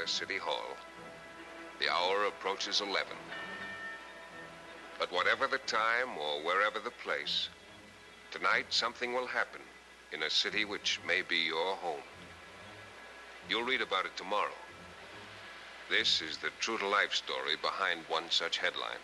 Chandler City Hall. The hour approaches 11. But whatever the time or wherever the place, tonight something will happen in a city which may be your home. You'll read about it tomorrow. This is the true-to-life story behind one such headline.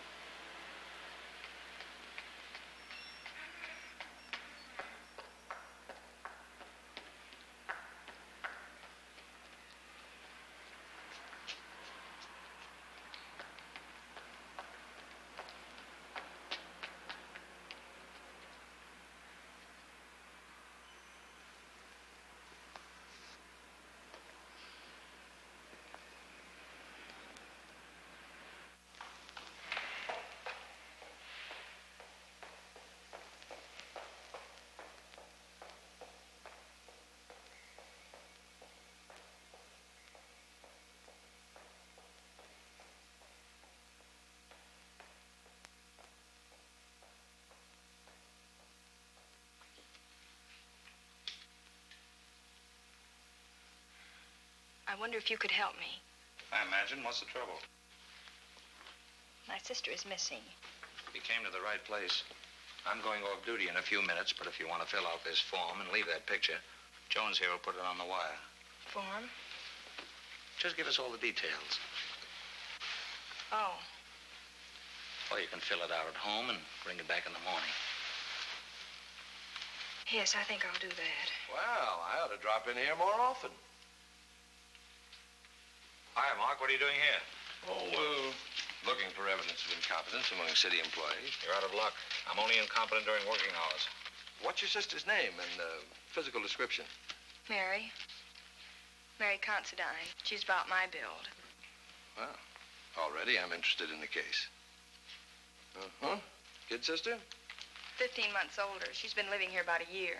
I wonder if you could help me. I imagine. What's the trouble? My sister is missing. You came to the right place. I'm going off duty in a few minutes, but if you want to fill out this form and leave that picture, Jones here will put it on the wire. Form? Just give us all the details. Oh. Or you can fill it out at home and bring it back in the morning. Yes, I think I'll do that. Well, I ought to drop in here more often. Hi, Mark. What are you doing here? Oh, looking for evidence of incompetence among city employees. You're out of luck. I'm only incompetent during working hours. What's your sister's name and physical description? Mary. Mary Considine. She's about my build. Well, already I'm interested in the case. Uh-huh. Kid sister? 15 months older. She's been living here about a year.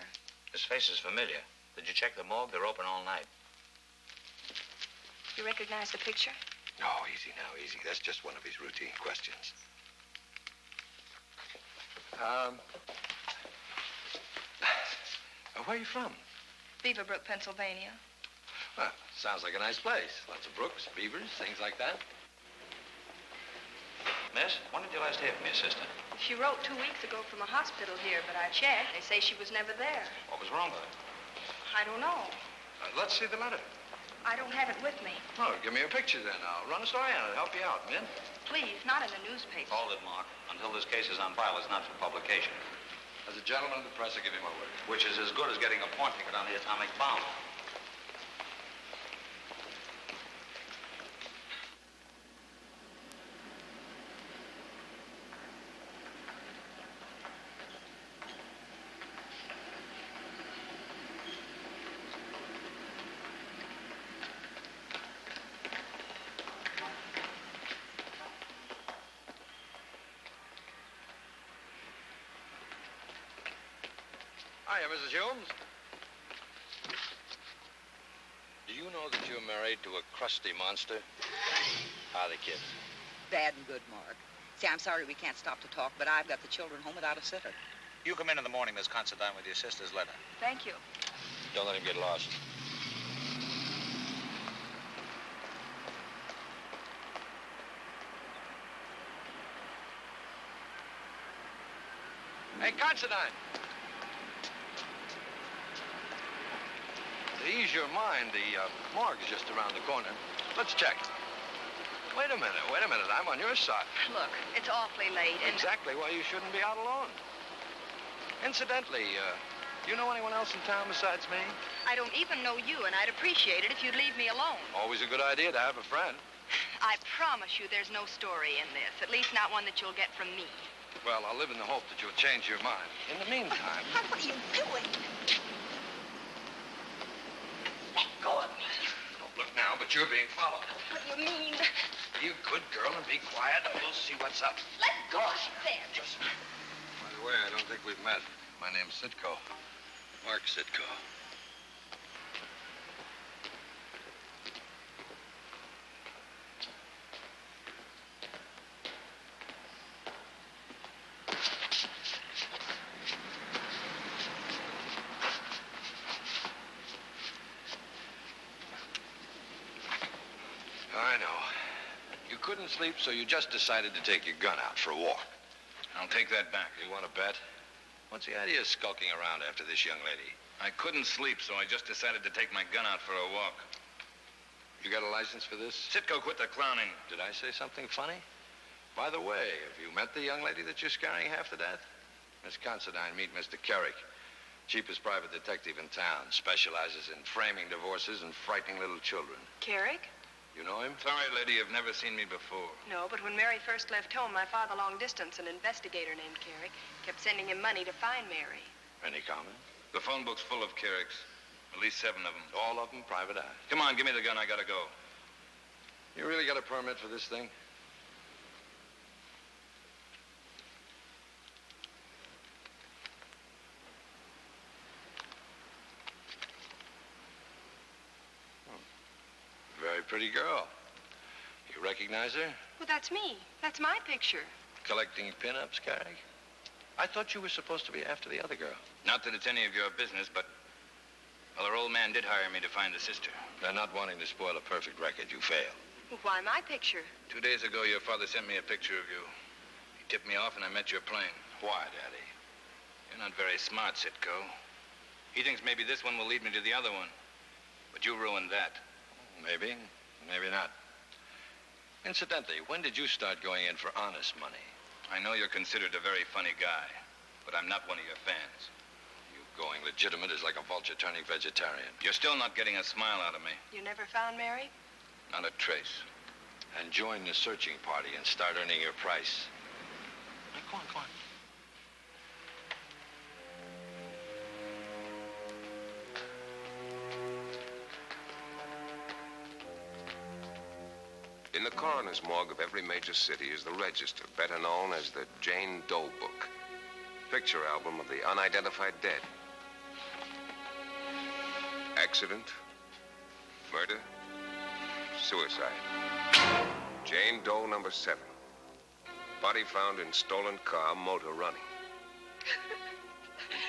This face is familiar. Did you check the morgue? They're open all night. You recognize the picture? Oh, easy now, easy. That's just one of his routine questions. Where are you from? Beaverbrook, Pennsylvania. Well, sounds like a nice place. Lots of brooks, beavers, things like that. Miss, when did you last hear from your sister? She wrote 2 weeks ago from a hospital here, but I checked. They say she was never there. What was wrong with her? I don't know. Let's see the letter. I don't have it with me. Oh, give me a picture then. I'll run a story on it. Help you out, Min. Please, not in the newspaper. Hold it, Mark. Until this case is on file, it's not for publication. As a gentleman of the press, I give you my word. Which is as good as getting a pawn ticket on the atomic bomb. Hiya, Mrs. Humes. Do you know that you're married to a crusty monster? How are the kids? Bad and good, Mark. See, I'm sorry we can't stop to talk, but I've got the children home without a sitter. You come in the morning, Miss Considine, with your sister's letter. Thank you. Don't let him get lost. Hey, Considine. To ease your mind, the morgue's just around the corner. Let's check. Wait a minute. I'm on your side. Look, it's awfully late, and... Exactly why you shouldn't be out alone. Incidentally, do you know anyone else in town besides me? I don't even know you, and I'd appreciate it if you'd leave me alone. Always a good idea to have a friend. I promise you there's no story in this, at least not one that you'll get from me. Well, I'll live in the hope that you'll change your mind. In the meantime... What are you doing? Go on. Don't look now, but you're being followed. What do you mean? Be a good girl and be quiet, and we'll see what's up. Let go, she said. By the way, I don't think we've met. My name's Sitko. Mark Sitko. I know. You couldn't sleep, so you just decided to take your gun out for a walk. I'll take that back. You want to bet? What's the idea of skulking around after this young lady? I couldn't sleep, so I just decided to take my gun out for a walk. You got a license for this? Sitko, quit the clowning. Did I say something funny? By the way, have you met the young lady that you're scaring half to death? Miss Considine, meet Mr. Carrick. Cheapest private detective in town. Specializes in framing divorces and frightening little children. Carrick? You know him? Sorry, lady, you've never seen me before. No, but when Mary first left home, my father, long distance, an investigator named Carrick, kept sending him money to find Mary. Any comment? The phone book's full of Carricks. At least 7 of them. All of them private eye. Come on, give me the gun. I gotta go. You really got a permit for this thing? Very pretty girl. You recognize her? Well, that's me. That's my picture. Collecting pin-ups, Carrick? I thought you were supposed to be after the other girl. Not that it's any of your business, but... Well, her old man did hire me to find the sister. They're not wanting to spoil a perfect record. You fail. Well, why my picture? 2 days ago, your father sent me a picture of you. He tipped me off and I met your plane. Why, Daddy? You're not very smart, Sitko. He thinks maybe this one will lead me to the other one. But you ruined that. Maybe, maybe not. Incidentally, when did you start going in for honest money? I know you're considered a very funny guy, but I'm not one of your fans. You going legitimate is like a vulture turning vegetarian. You're still not getting a smile out of me. You never found Mary? Not a trace. And join the searching party and start earning your price. Now, go on, go on. In the coroner's morgue of every major city is the register, better known as the Jane Doe Book. Picture album of the unidentified dead. Accident, murder, suicide. Jane Doe number 7. Body found in stolen car, motor running.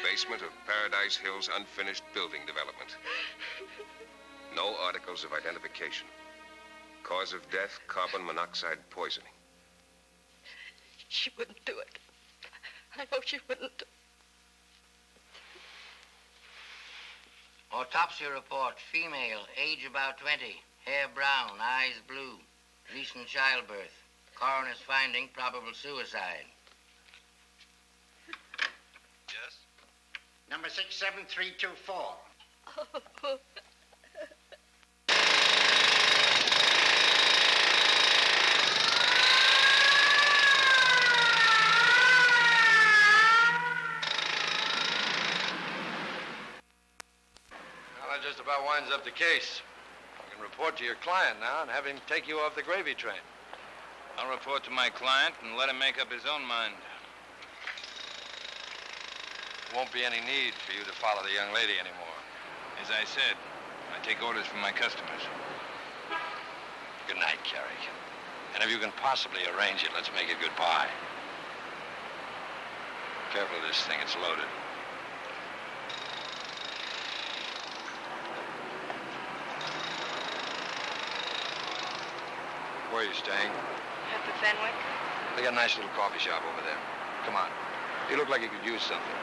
Basement of Paradise Hills unfinished building development. No articles of identification. Cause of death, carbon monoxide poisoning. She wouldn't do it. I know she wouldn't. Autopsy report, female, age about 20, hair brown, eyes blue, recent childbirth. Coroner's finding probable suicide. Yes? Number 67324. Well, that just about winds up the case. You can report to your client now and have him take you off the gravy train. I'll report to my client and let him make up his own mind. There won't be any need for you to follow the young lady anymore. As I said, I take orders from my customers. Good night, Carrick. And if you can possibly arrange it, let's make it goodbye. Careful of this thing, it's loaded. Where are you staying? At the Fenwick? They got a nice little coffee shop over there. Come on. You look like you could use something.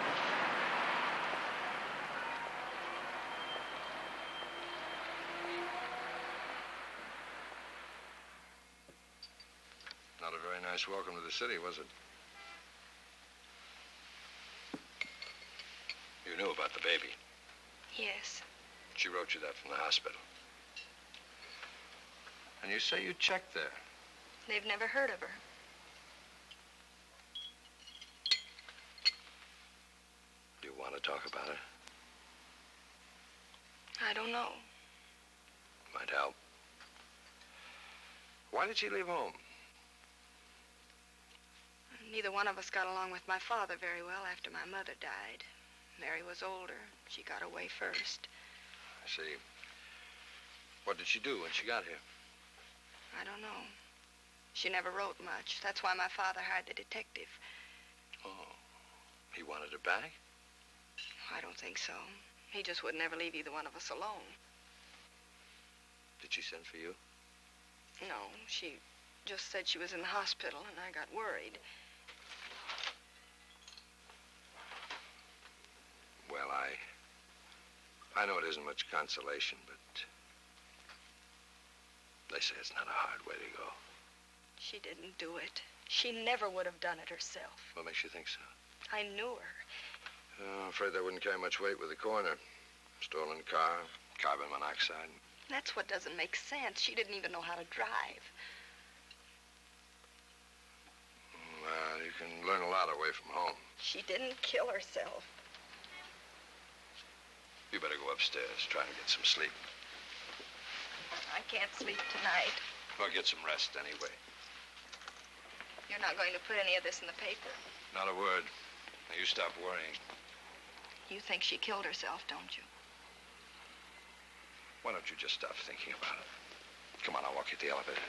Not a very nice welcome to the city, was it? You knew about the baby. Yes. She wrote you that from the hospital. And you say you checked there. They've never heard of her. Do you want to talk about her? I don't know. Might help. Why did she leave home? Neither one of us got along with my father very well after my mother died. Mary was older. She got away first. I see. What did she do when she got here? I don't know. She never wrote much. That's why my father hired the detective. Oh. He wanted her back? I don't think so. He just would never leave either one of us alone. Did she send for you? No, she just said she was in the hospital, and I got worried. Well, I know it isn't much consolation, but they say it's not a hard way to go. She didn't do it. She never would have done it herself. What makes you think so? I knew her. I'm afraid that wouldn't carry much weight with the coroner. Stolen car, carbon monoxide. That's what doesn't make sense. She didn't even know how to drive. Well, you can learn a lot away from home. She didn't kill herself. You better go upstairs, try and get some sleep. I can't sleep tonight. Or get some rest anyway. You're not going to put any of this in the paper. Not a word. Now, you stop worrying. You think she killed herself, don't you? Why don't you just stop thinking about it? Come on, I'll walk you to the elevator.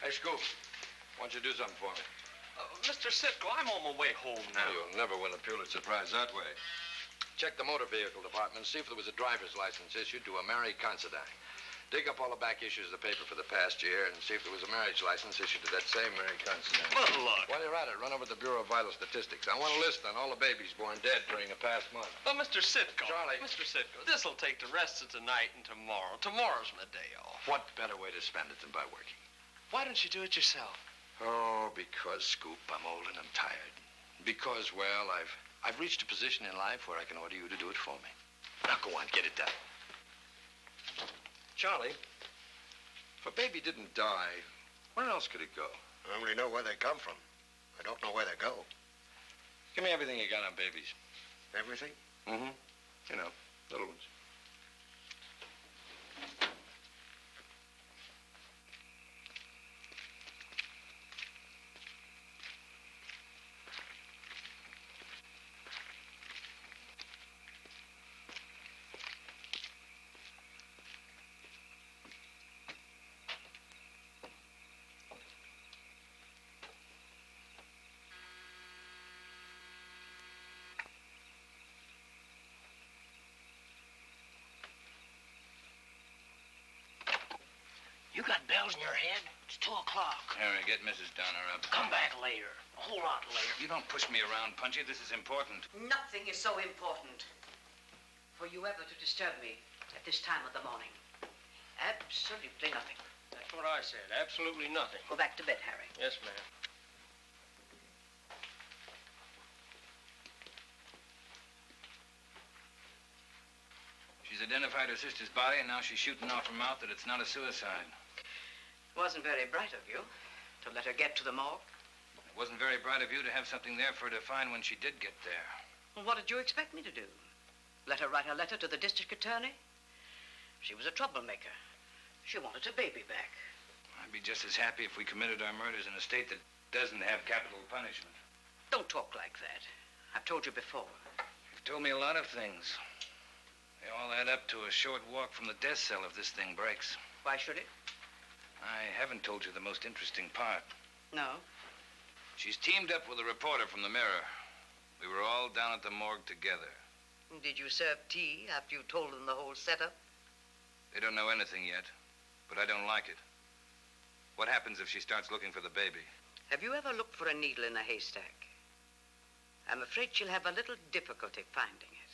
Hey, Scoop, why don't you do something for me? Mr. Sitko, I'm on my way home now. You'll never win a Pulitzer Prize that way. Check the motor vehicle department, see if there was a driver's license issued to a Mary Considine. Dig up all the back issues of the paper for the past year and see if there was a marriage license issued to that same Mary Considine. Well, look. While you're at it, run over to the Bureau of Vital Statistics. I want a list on all the babies born dead during the past month. Well, Mr. Sitko. Charlie. Mr. Sitko, this'll take the rest of tonight and tomorrow. Tomorrow's my day off. What better way to spend it than by working? Why don't you do it yourself? Oh, because, Scoop, I'm old and I'm tired. Because, well, I've reached a position in life where I can order you to do it for me. Now, go on, get it done. Charlie, if a baby didn't die, where else could it go? I only know where they come from. I don't know where they go. Give me everything you got on babies. Everything? Mm-hmm. You know, little ones. You got bells in your head? It's 2 o'clock. Harry, get Mrs. Donner up. Come back later. A whole lot later. You don't push me around, Punchy. This is important. Nothing is so important for you ever to disturb me at this time of the morning. Absolutely nothing. That's what I said. Absolutely nothing. Go back to bed, Harry. Yes, ma'am. She's identified her sister's body, and now she's shooting off her mouth that it's not a suicide. Wasn't very bright of you to let her get to the morgue. It wasn't very bright of you to have something there for her to find when she did get there. Well, what did you expect me to do? Let her write a letter to the district attorney? She was a troublemaker. She wanted her baby back. I'd be just as happy if we committed our murders in a state that doesn't have capital punishment. Don't talk like that. I've told you before. You've told me a lot of things. They all add up to a short walk from the death cell if this thing breaks. Why should it? I haven't told you the most interesting part. No. She's teamed up with a reporter from the Mirror. We were all down at the morgue together. Did you serve tea after you told them the whole setup? They don't know anything yet, but I don't like it. What happens if she starts looking for the baby? Have you ever looked for a needle in a haystack? I'm afraid she'll have a little difficulty finding it.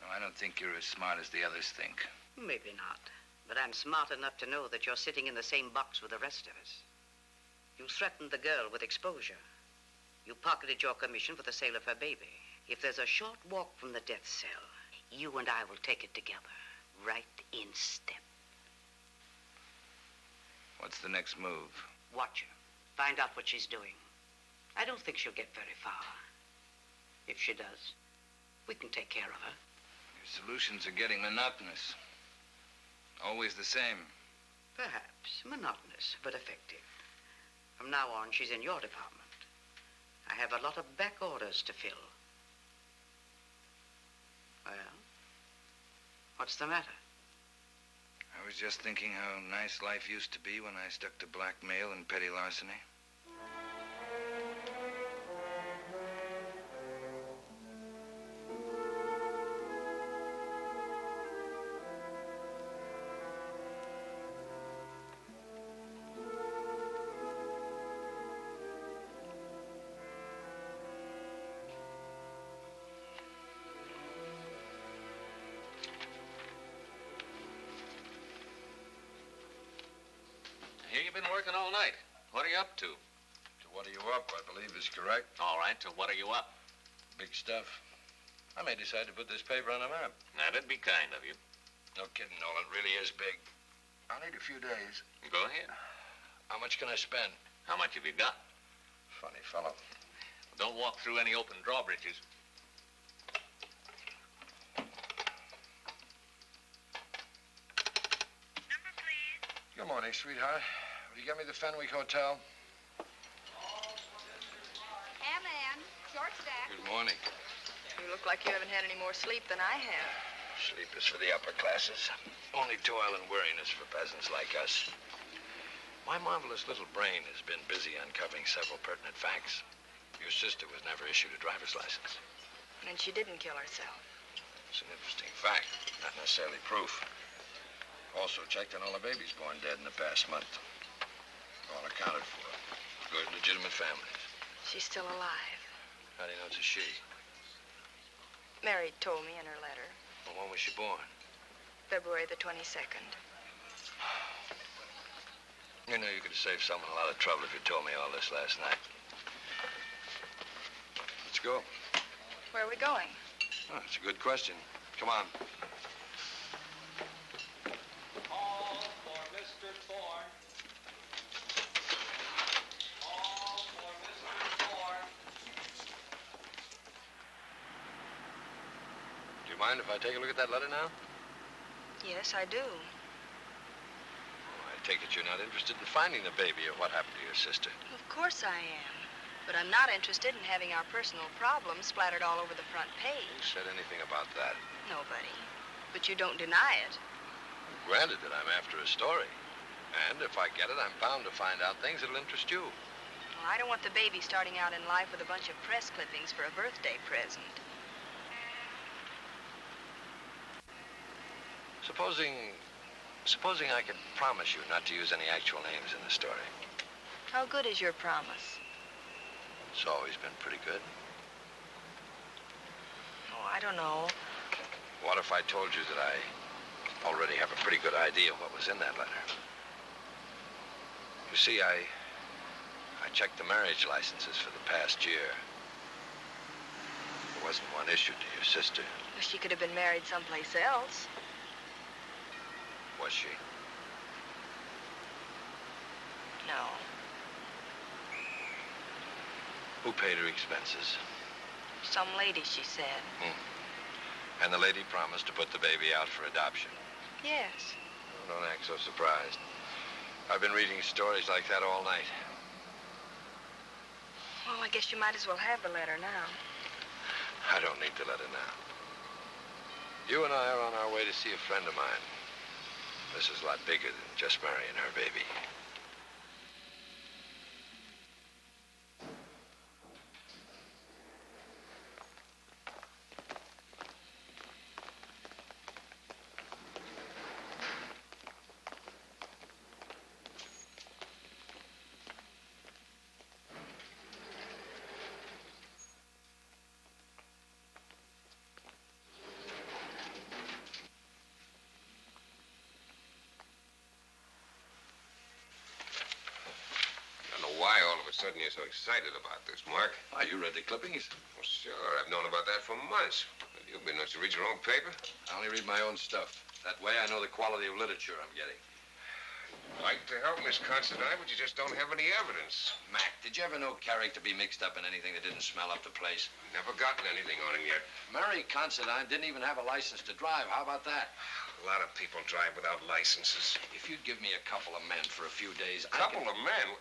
No, I don't think you're as smart as the others think. Maybe not. But I'm smart enough to know that you're sitting in the same box with the rest of us. You threatened the girl with exposure. You pocketed your commission for the sale of her baby. If there's a short walk from the death cell, you and I will take it together, right in step. What's the next move? Watch her. Find out what she's doing. I don't think she'll get very far. If she does, we can take care of her. Your solutions are getting monotonous. Always the same. Perhaps monotonous, but effective. From now on, she's in your department. I have a lot of back orders to fill. Well, what's the matter? I was just thinking how nice life used to be when I stuck to blackmail and petty larceny. sleeping all night. What are you up to? To what are you up, I believe is correct. All right, to what are you up? Big stuff. I may decide to put this paper on a map. That'd be kind of you. No kidding, Nolan. It really is big. I'll need a few days. Go ahead. How much can I spend? How much have you got? Funny fellow. Don't walk through any open drawbridges. Number, please. Good morning, sweetheart. Will you get me the Fenwick Hotel? Man, short stack. Good morning. You look like you haven't had any more sleep than I have. Sleep is for the upper classes. Only toil and weariness for peasants like us. My marvelous little brain has been busy uncovering several pertinent facts. Your sister was never issued a driver's license. And she didn't kill herself. It's an interesting fact, not necessarily proof. Also checked on all the babies born dead in the past month. All accounted for. Good, legitimate families. She's still alive. How do you know it's a she? Mary told me in her letter. Well, when was she born? February the 22nd. You know, you could have saved someone a lot of trouble if you told me all this last night. Let's go. Where are we going? Oh, that's a good question. Come on. All for Mr. Thorne. All for Mr. Thorne. Do you mind if I take a look at that letter now? Yes, I do. I take it you're not interested in finding the baby or what happened to your sister. Of course I am. But I'm not interested in having our personal problems splattered all over the front Who page. said anything about that? Nobody. But you don't deny it. Granted that I'm after a story. And if I get it, I'm bound to find out things that'll interest you. Well, I don't want the baby starting out in life with a bunch of press clippings for a birthday present. Supposing I could promise you not to use any actual names in the story. How good is your promise? It's always been pretty good. Oh, I don't know. What if I told you that I already have a pretty good idea of what was in that letter? You see, I checked the marriage licenses for the past year. There wasn't one issued to your sister. Well, she could have been married someplace else. Was she? No. Who paid her expenses? Some lady, she said. And the lady promised to put the baby out for adoption. Yes. Oh, don't act so surprised. I've been reading stories like that all night. Well, I guess you might as well have the letter now. I don't need the letter now. You and I are on our way to see a friend of mine. This is a lot bigger than just marrying her baby. Why all of a sudden you're so excited about this, Mark? Why, you read the clippings? Well, sure. I've known about that for months. Have you been to read your own paper? I only read my own stuff. That way I know the quality of literature I'm getting. I'd like to help Miss Considine, but you just don't have any evidence. Mac, did you ever know Carrick to be mixed up in anything that didn't smell up the place? Never gotten anything on him yet. Mary Considine didn't even have a license to drive. How about that? A lot of people drive without licenses. If you'd give me a couple of men for a few days, Couple of men?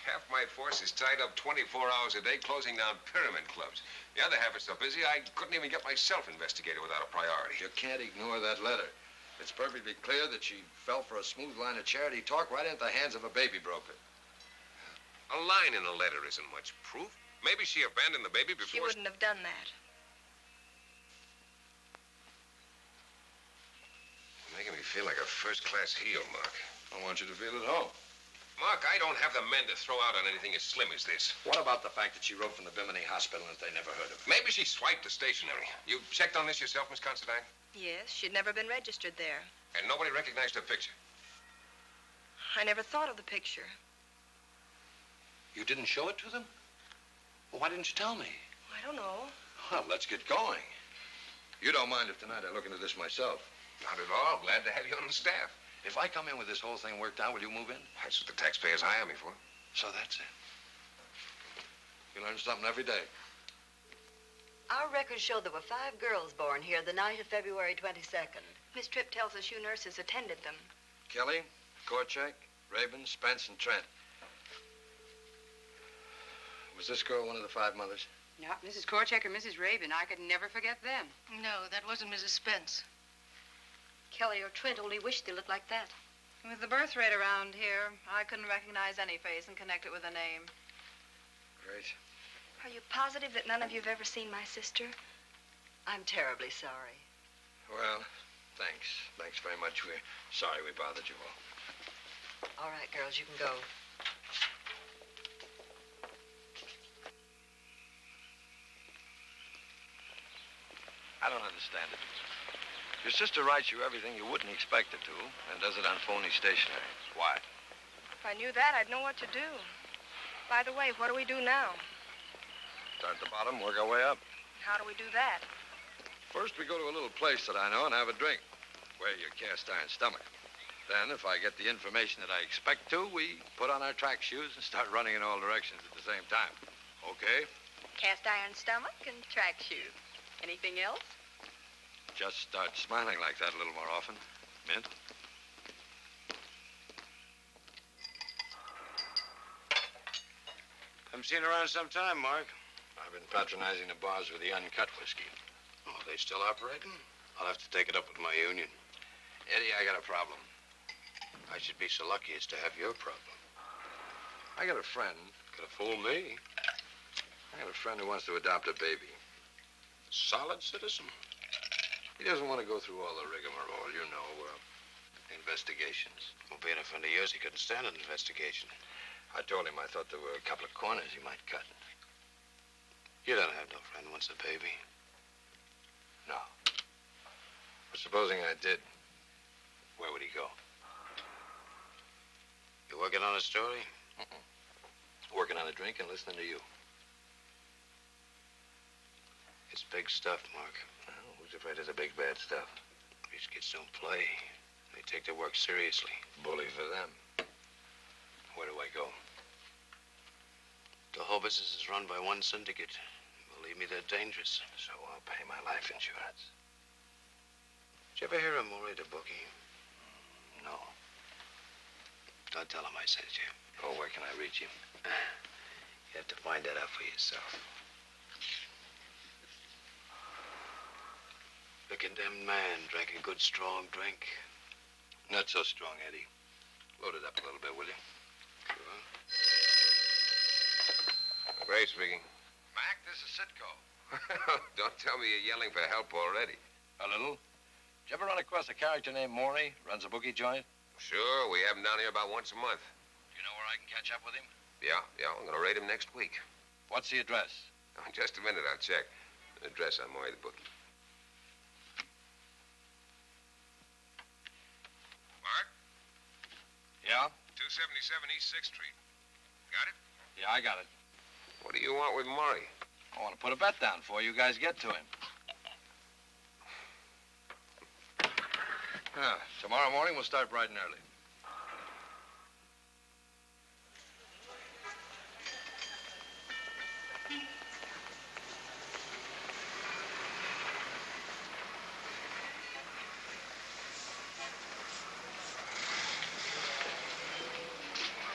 Half my force is tied up 24 hours a day closing down pyramid clubs. The other half is so busy I couldn't even get myself investigated without a priority. You can't ignore that letter. It's perfectly clear that she fell for a smooth line of charity talk right into the hands of a baby broker. A line in a letter isn't much proof. Maybe she abandoned the baby before... She wouldn't have done that. You're making me feel like a first-class heel, Mark. I want you to feel at home. Mark, I don't have the men to throw out on anything as slim as this. What about the fact that she wrote from the Bimini Hospital and that they never heard of her? Maybe she swiped the stationery. You checked on this yourself, Miss Considine? Yes, she'd never been registered there. And nobody recognized her picture? I never thought of the picture. You didn't show it to them? Well, why didn't you tell me? I don't know. Well, let's get going. You don't mind if tonight I look into this myself? Not at all. Glad to have you on the staff. If I come in with this whole thing worked out, will you move in? That's what the taxpayers hire me for. So that's it. You learn something every day. Our records show there were 5 girls born here the night of February 22nd. Miss Tripp tells us you nurses attended them. Kelly, Korchak, Rabin, Spence, and Trent. Was this girl one of the 5 mothers? Not Mrs. Korchak or Mrs. Rabin. I could never forget them. No, that wasn't Mrs. Spence. Kelly or Trent only wished they looked like that. With the birth rate around here, I couldn't recognize any face and connect it with a name. Great. Are you positive that none of you have ever seen my sister? I'm terribly sorry. Well, thanks. Thanks very much. We're sorry we bothered you all. All right, girls, you can go. I don't understand it. Your sister writes you everything you wouldn't expect her to and does it on phony stationery. Why? If I knew that, I'd know what to do. By the way, what do we do now? Start at the bottom, work our way up. How do we do that? First, we go to a little place that I know and have a drink. Wear your cast iron stomach. Then, if I get the information that I expect to, we put on our track shoes and start running in all directions at the same time. Okay? Cast iron stomach and track shoes. Anything else? Just start smiling like that a little more often. Mint? Haven't seen her around some time, Mark. I've been patronizing the bars with the uncut whiskey. Oh, they still operating? I'll have to take it up with my union. Eddie, I got a problem. I should be so lucky as to have your problem. I got a friend. Could have fooled me. I got a friend who wants to adopt a baby. Solid citizen. He doesn't want to go through all the rigmarole, you know, investigations. Well, being a friend of yours, he couldn't stand an investigation. I told him I thought there were a couple of corners he might cut. You don't have no friend wants a baby. No. But supposing I did, where would he go? You working on a story? Working on a drink and listening to you. It's big stuff, Mark. Well, who's afraid of the big bad stuff? These kids don't play. They take their work seriously. Bully for them. Where do I go? The whole business is run by one syndicate. Believe me, they're dangerous. So I'll pay my life insurance. Did you ever hear of Maury the bookie? No. Don't tell him I sent you. Oh, where can I reach him? You have to find that out for yourself. The condemned man drank a good, strong drink. Not so strong, Eddie. Load it up a little bit, will you? Sure. Ray speaking. Mac, this is Sitko. Don't tell me you're yelling for help already. A little. Did you ever run across a character named Maury? Runs a bookie joint? Sure, we have him down here about once a month. Do you know where I can catch up with him? Yeah, I'm gonna raid him next week. What's the address? Oh, just a minute, I'll check. The address on Maury the bookie. Mark? Yeah? 277 East 6th Street. Got it? Yeah, I got it. What do you want with Maury? I want to put a bet down before you guys get to him. Tomorrow morning, we'll start bright and early.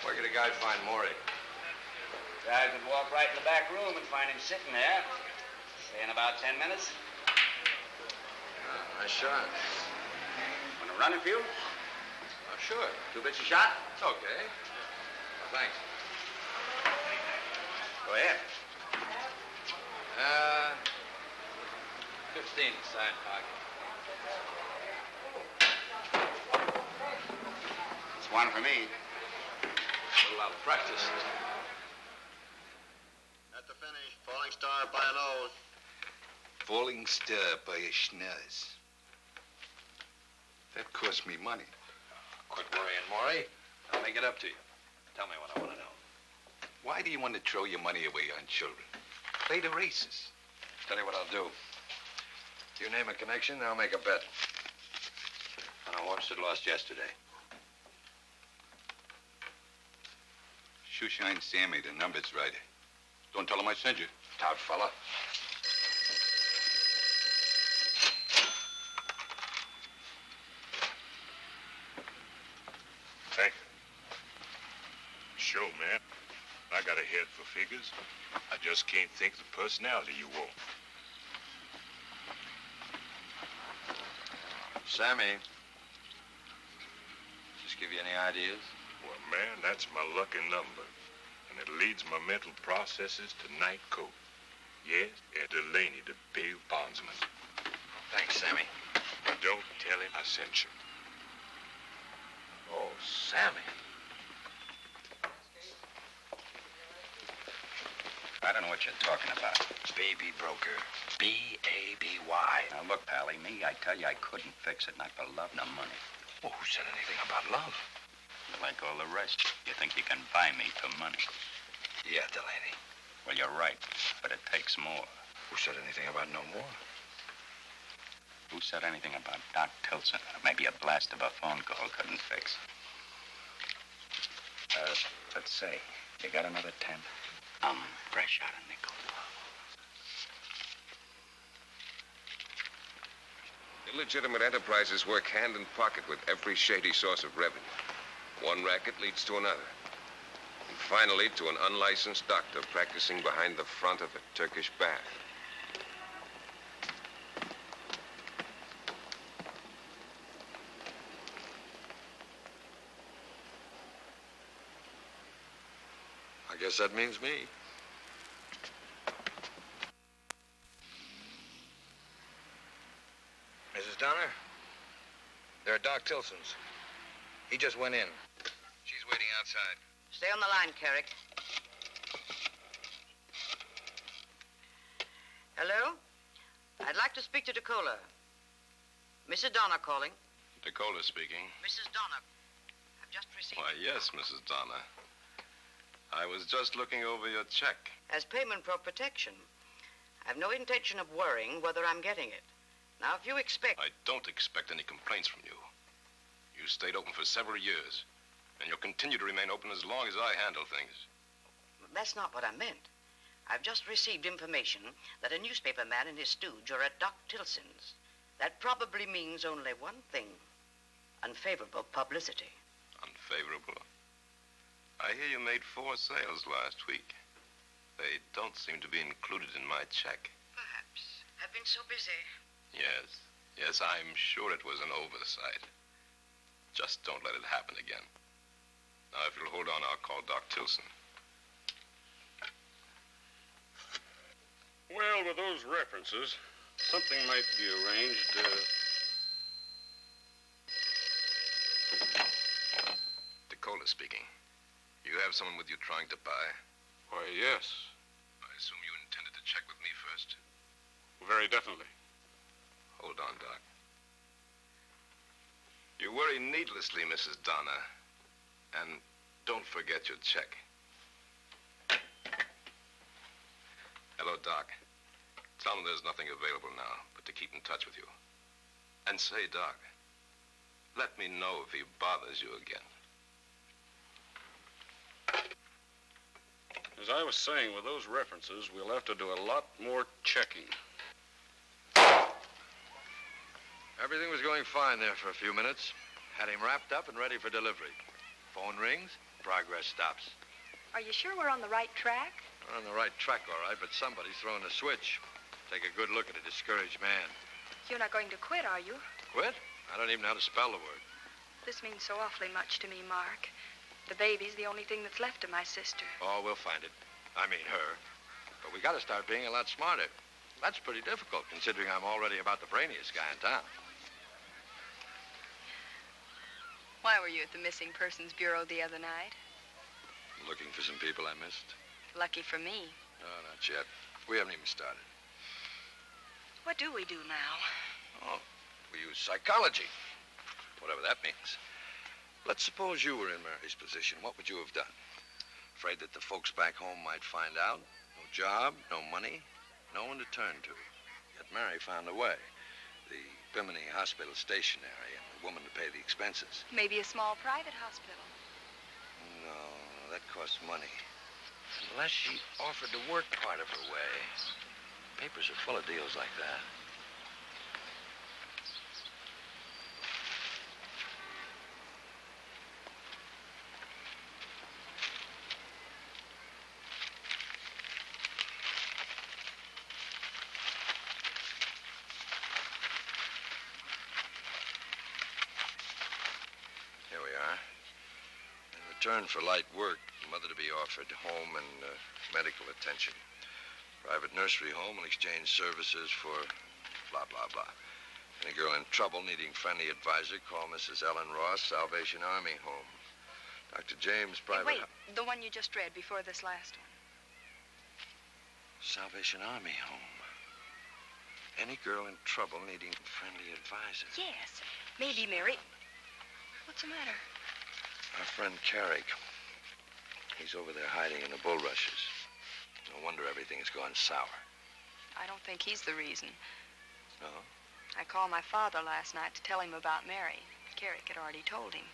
Where could a guy find Maury? Guy could walk right in the back room and find him sitting there. Say in about 10 minutes. Nice shot. Want to run a few? Sure. 2 bits a shot? It's okay. Thanks. Go ahead. 15 side pocket. It's one for me. A little out of practice. At the finish, Falling Star by a nose. Falling Star by a schnoz. That cost me money. Quit worrying, Maury. I'll make it up to you. Tell me what I want to know. Why do you want to throw your money away on children? Play the races. Tell you what I'll do. You name a connection, I'll make a bet. On a horse that lost yesterday. Shoeshine Sammy, the number's right. Don't tell him I sent you. Stout fella. Thank you. Sure, man. I got a head for figures. I just can't think of the personality you want. Sammy. Just give you any ideas? Well, man, that's my lucky number. And it leads my mental processes to night coat. Yes, and Delaney, the bail bondsman. Thanks, Sammy. Don't tell him I sent you. Oh, Sammy. I don't know what you're talking about. Baby broker. B-A-B-Y. Now, look, Pally, me, I tell you I couldn't fix it, not for love nor money. Well, who said anything about love? Like all the rest, you think you can buy me for money. Yeah, Delaney. Well, you're right, but it takes more. Who said anything about no more? Who said anything about Doc Tilson? Maybe a blast of a phone call couldn't fix. Let's say, you got another 10? I'm fresh out of nickel. Illegitimate enterprises work hand in pocket with every shady source of revenue. One racket leads to another. And finally to an unlicensed doctor practicing behind the front of a Turkish bath. I guess that means me. Mrs. Donner? There are Doc Tilsons. He just went in. She's waiting outside. Stay on the line, Carrick. Hello? I'd like to speak to Decola. Mrs. Donner calling. Decola speaking. Mrs. Donner, I've just received... Why, yes, Mrs. Donner. I was just looking over your check. As payment for protection. I've no intention of worrying whether I'm getting it. Now, if you expect... I don't expect any complaints from you. You stayed open for several years, and you'll continue to remain open as long as I handle things. That's not what I meant. I've just received information that a newspaper man and his stooge are at Doc Tilson's. That probably means only one thing. Unfavorable publicity. Unfavorable? I hear you made 4 sales last week. They don't seem to be included in my check. Perhaps. I've been so busy. Yes, I'm sure it was an oversight. Just don't let it happen again. Now, if you'll hold on, I'll call Doc Tilson. Well, with those references, something might be arranged, Decola speaking. You have someone with you trying to buy? Why, yes. I assume you intended to check with me first. Very definitely. Hold on, Doc. You worry needlessly, Mrs. Donner. And don't forget your check. Hello, Doc. Tell him there's nothing available now but to keep in touch with you. And say, Doc, let me know if he bothers you again. As I was saying, with those references, we'll have to do a lot more checking. Everything was going fine there for a few minutes. Had him wrapped up and ready for delivery. Phone rings, progress stops. Are you sure we're on the right track? We're on the right track, all right, but somebody's throwing a switch. Take a good look at a discouraged man. You're not going to quit, are you? Quit? I don't even know how to spell the word. This means so awfully much to me, Mark. The baby's the only thing that's left of my sister. Oh, we'll find it. I mean her. But we got to start being a lot smarter. That's pretty difficult, considering I'm already about the brainiest guy in town. Why were you at the Missing Persons Bureau the other night? Looking for some people I missed. Lucky for me. No, not yet. We haven't even started. What do we do now? Oh, we use psychology. Whatever that means. Let's suppose you were in Mary's position. What would you have done? Afraid that the folks back home might find out? No job, no money, no one to turn to. Yet Mary found a way. The Bimini Hospital stationery and a woman to pay the expenses. Maybe a small private hospital. No, that costs money. Unless she offered to work part of her way. Papers are full of deals like that. Here we are. In return for light work, the mother to be offered home and medical attention. Private nursery home will exchange services for blah, blah, blah. Any girl in trouble needing friendly advisor, call Mrs. Ellen Ross, Salvation Army Home. Dr. James, private... Hey, wait, the one you just read before this last one. Salvation Army Home. Any girl in trouble needing friendly advisor. Yes, maybe Mary. What's the matter? Our friend Carrick. He's over there hiding in the bulrushes. No wonder everything has gone sour. I don't think he's the reason. No? I called my father last night to tell him about Mary. Carrick had already told him.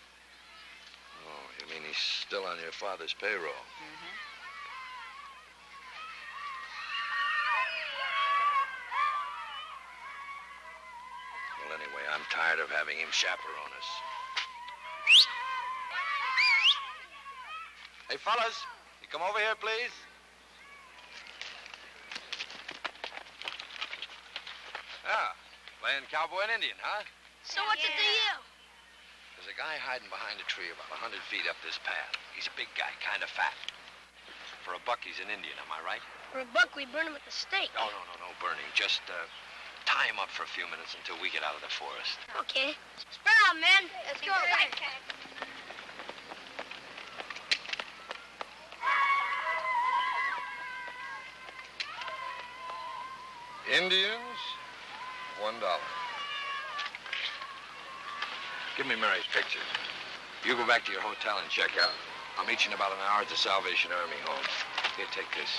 Oh, you mean he's still on your father's payroll? Mm-hmm. Well, anyway, I'm tired of having him chaperone us. Hey, fellas, you come over here, please. Yeah, playing cowboy and Indian, huh? So what's the deal? There's a guy hiding behind a tree about 100 feet up this path. He's a big guy, kind of fat. For a buck, he's an Indian, am I right? For a buck, we burn him at the stake. No burning. Just tie him up for a few minutes until we get out of the forest. Okay. Spread out, men. Let's go. Indians, $1. Give me Mary's picture. You go back to your hotel and check out. I'll meet you in about an hour at the Salvation Army Home. Here, take this.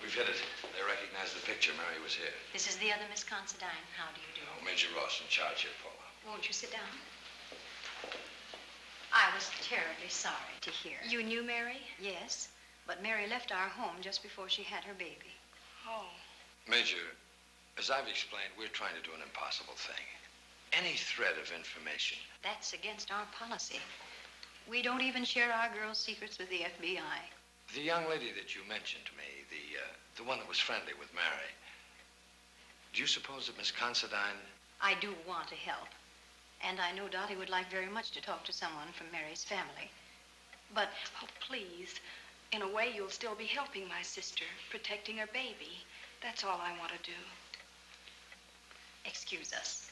We've hit it. They recognize the picture. Mary was here. This is the other Miss Considine. How do you do? Oh, Major Ross in charge here, Paula. Won't you sit down? I was terribly sorry to hear. You knew Mary? Yes, but Mary left our home just before she had her baby. Oh. Major, as I've explained, we're trying to do an impossible thing. Any thread of information. That's against our policy. We don't even share our girls' secrets with the FBI. The young lady that you mentioned to me, the one that was friendly with Mary, do you suppose that Miss Considine... I do want to help. And I know Dottie would like very much to talk to someone from Mary's family. But... Oh, please. In a way, you'll still be helping my sister, protecting her baby. That's all I want to do. Excuse us.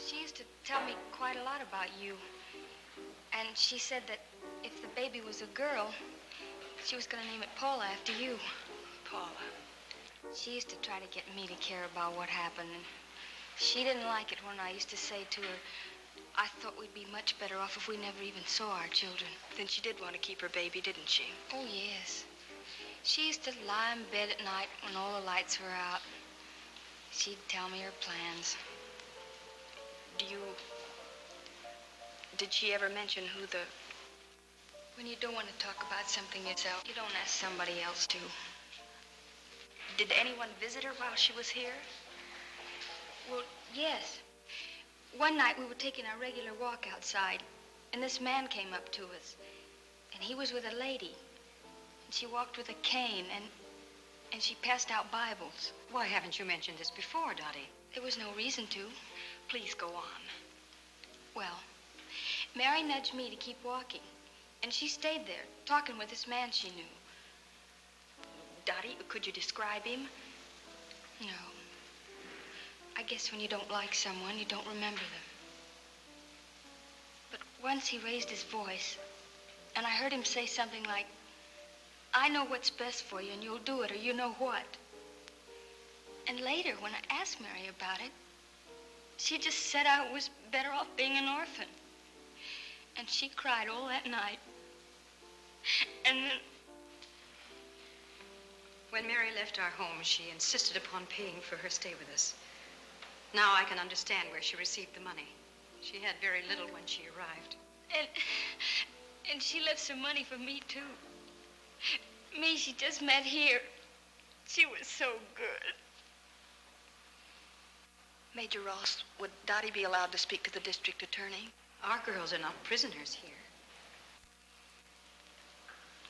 She used to tell me quite a lot about you. And she said that if the baby was a girl, she was going to name it Paula after you. Paula. She used to try to get me to care about what happened, and she didn't like it when I used to say to her, I thought we'd be much better off if we never even saw our children. Then she did want to keep her baby, didn't she? Oh, yes. She used to lie in bed at night when all the lights were out. She'd tell me her plans. Did she ever mention who the... When you don't want to talk about something yourself, you don't ask somebody else to. Did anyone visit her while she was here? Well, yes. One night we were taking our regular walk outside, and this man came up to us. And he was with a lady. And she walked with a cane, and she passed out Bibles. Why haven't you mentioned this before, Dottie? There was no reason to. Please go on. Well, Mary nudged me to keep walking, and she stayed there, talking with this man she knew. Dottie, could you describe him? No. I guess when you don't like someone, you don't remember them. But once he raised his voice, and I heard him say something like, I know what's best for you, and you'll do it, or you know what. And later, when I asked Mary about it, she just said I was better off being an orphan. And she cried all that night. And then... When Mary left our home, she insisted upon paying for her stay with us. Now I can understand where she received the money. She had very little when she arrived. And she left some money for me, too. Me, she just met here. She was so good. Major Ross, would Dottie be allowed to speak to the district attorney? Our girls are not prisoners here.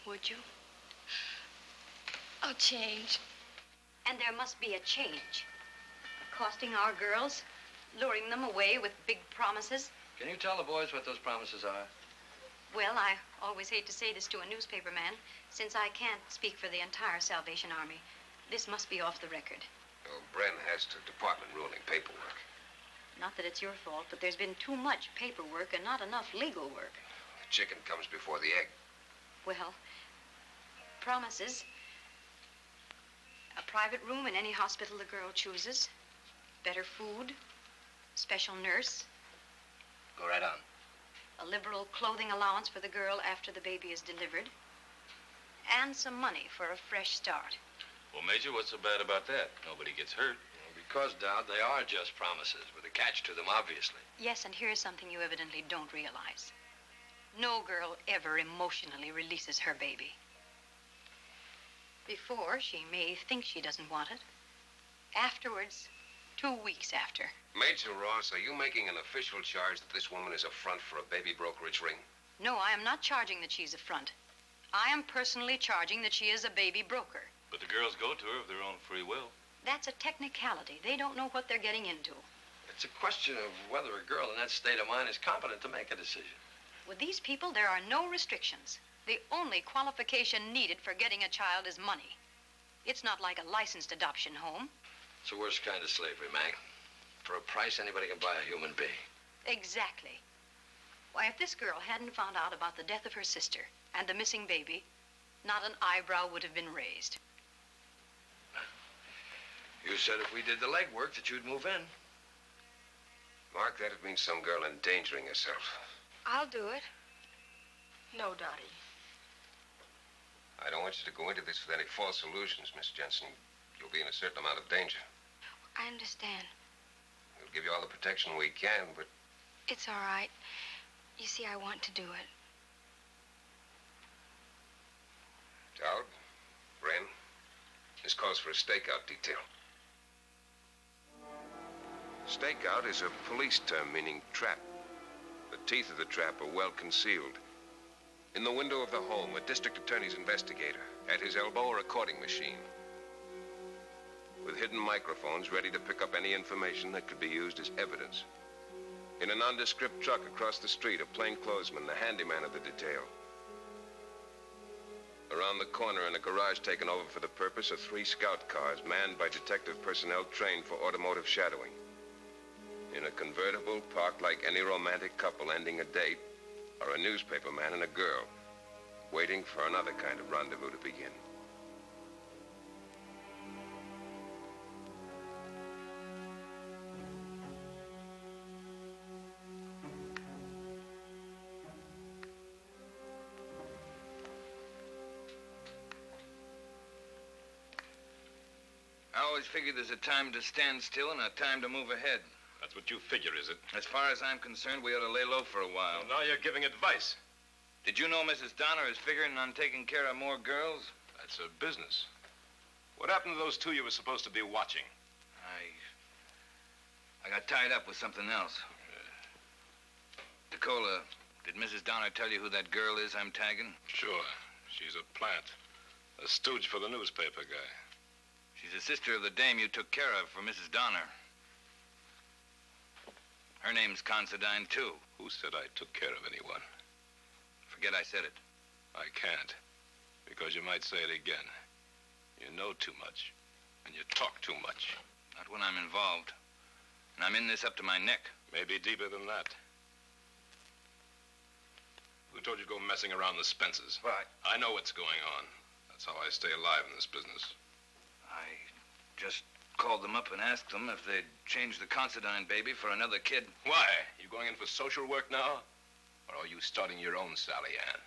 Would you? I'll change. And there must be a change. Accosting our girls, luring them away with big promises. Can you tell the boys what those promises are? Well, I always hate to say this to a newspaper man, since I can't speak for the entire Salvation Army. This must be off the record. Well, Bren has to department ruling paperwork. Not that it's your fault, but there's been too much paperwork and not enough legal work. The chicken comes before the egg. Well, promises. A private room in any hospital the girl chooses. Better food. Special nurse. Go right on. A liberal clothing allowance for the girl after the baby is delivered. And some money for a fresh start. Well, Major, what's so bad about that? Nobody gets hurt. Well, because, Dowd, they are just promises with a catch to them, obviously. Yes, and here's something you evidently don't realize. No girl ever emotionally releases her baby. Before, she may think she doesn't want it. Afterwards, 2 weeks after. Major Ross, are you making an official charge that this woman is a front for a baby brokerage ring? No, I am not charging that she's a front. I am personally charging that she is a baby broker. But the girls go to her of their own free will. That's a technicality. They don't know what they're getting into. It's a question of whether a girl in that state of mind is competent to make a decision. With these people, there are no restrictions. The only qualification needed for getting a child is money. It's not like a licensed adoption home. It's the worst kind of slavery, Mag. For a price, anybody can buy a human being. Exactly. Why, if this girl hadn't found out about the death of her sister and the missing baby, not an eyebrow would have been raised. You said if we did the legwork that you'd move in. Mark, that'd mean some girl endangering herself. I'll do it. No, Dottie. I don't want you to go into this with any false illusions, Miss Jensen. You'll be in a certain amount of danger. I understand. We'll give you all the protection we can, but... It's all right. You see, I want to do it. Dowd, Bren, this calls for a stakeout detail. Stakeout is a police term meaning trap. The teeth of the trap are well concealed. In the window of the home, a district attorney's investigator. At his elbow, a recording machine. With hidden microphones ready to pick up any information that could be used as evidence. In a nondescript truck across the street, a plainclothesman, the handyman of the detail. Around the corner in a garage taken over for the purpose are 3 scout cars manned by detective personnel trained for automotive shadowing. In a convertible parked like any romantic couple ending a date, or a newspaper man and a girl, waiting for another kind of rendezvous to begin. I always figure there's a time to stand still and a time to move ahead. That's what you figure, is it? As far as I'm concerned, we ought to lay low for a while. Well, now you're giving advice. Did you know Mrs. Donner is figuring on taking care of more girls? That's her business. What happened to those two you were supposed to be watching? I got tied up with something else. Nicola, did Mrs. Donner tell you who that girl is I'm tagging? Sure. She's a plant. A stooge for the newspaper guy. She's a sister of the dame you took care of for Mrs. Donner. Her name's Considine, too. Who said I took care of anyone? Forget I said it. I can't. Because you might say it again. You know too much. And you talk too much. Not when I'm involved. And I'm in this up to my neck. Maybe deeper than that. Who told you to go messing around the Spencers? Why? I know what's going on. That's how I stay alive in this business. I just called them up and asked them if they'd change the Considine baby for another kid. Why? You going in for social work now? Or are you starting your own Sally Ann?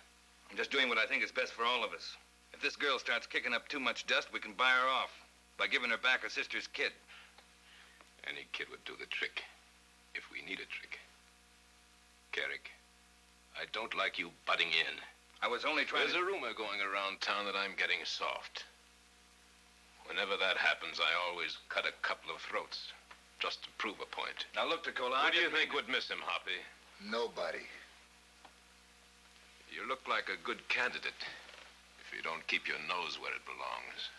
I'm just doing what I think is best for all of us. If this girl starts kicking up too much dust, we can buy her off by giving her back her sister's kid. Any kid would do the trick, if we need a trick. Carrick, I don't like you butting in. I was only trying There's a rumor going around town that I'm getting soft. Whenever that happens, I always cut a couple of throats, just to prove a point. Now look, Nicola, Who do you think would miss him, Hoppy? Nobody. You look like a good candidate, if you don't keep your nose where it belongs.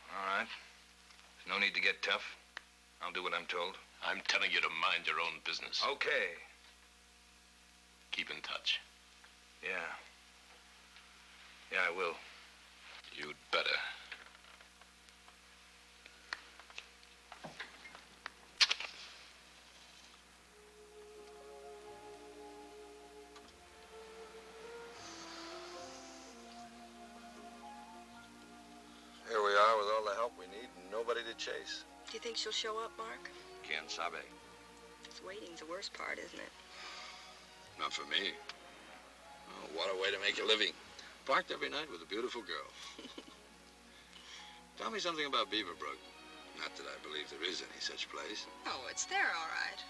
All right. There's no need to get tough. I'll do what I'm told. I'm telling you to mind your own business. Okay. Keep in touch. Yeah. Yeah, I will. You'd better. Here we are with all the help we need and nobody to chase. Do you think she'll show up, Mark? Quien sabe? This waiting's the worst part, isn't it? Not for me. Oh, what a way to make a living. Parked every night with a beautiful girl. Tell me something about Beaverbrook. Not that I believe there is any such place. Oh, it's there, all right.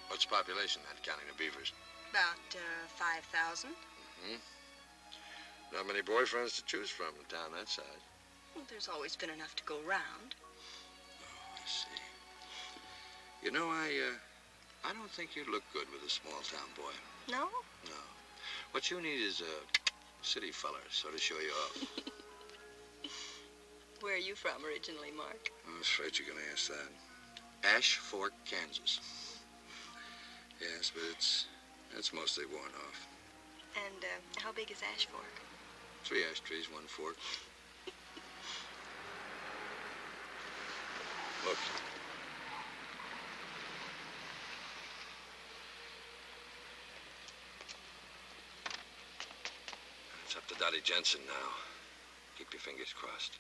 What's the population, then, counting the beavers? About 5,000. Mm-hmm. Not many boyfriends to choose from down that side. Well, there's always been enough to go round. Oh, I see. You know, I don't think you'd look good with a small-town boy. No? No. What you need is a city fella, so to show you off. Where are you from originally, Mark? I was afraid you're going to ask that. Ash Fork, Kansas. Yes, but it's mostly worn off. And how big is Ash Fork? 3 ash trees, 1 fork. Look. It's up to Dottie Jensen now. Keep your fingers crossed.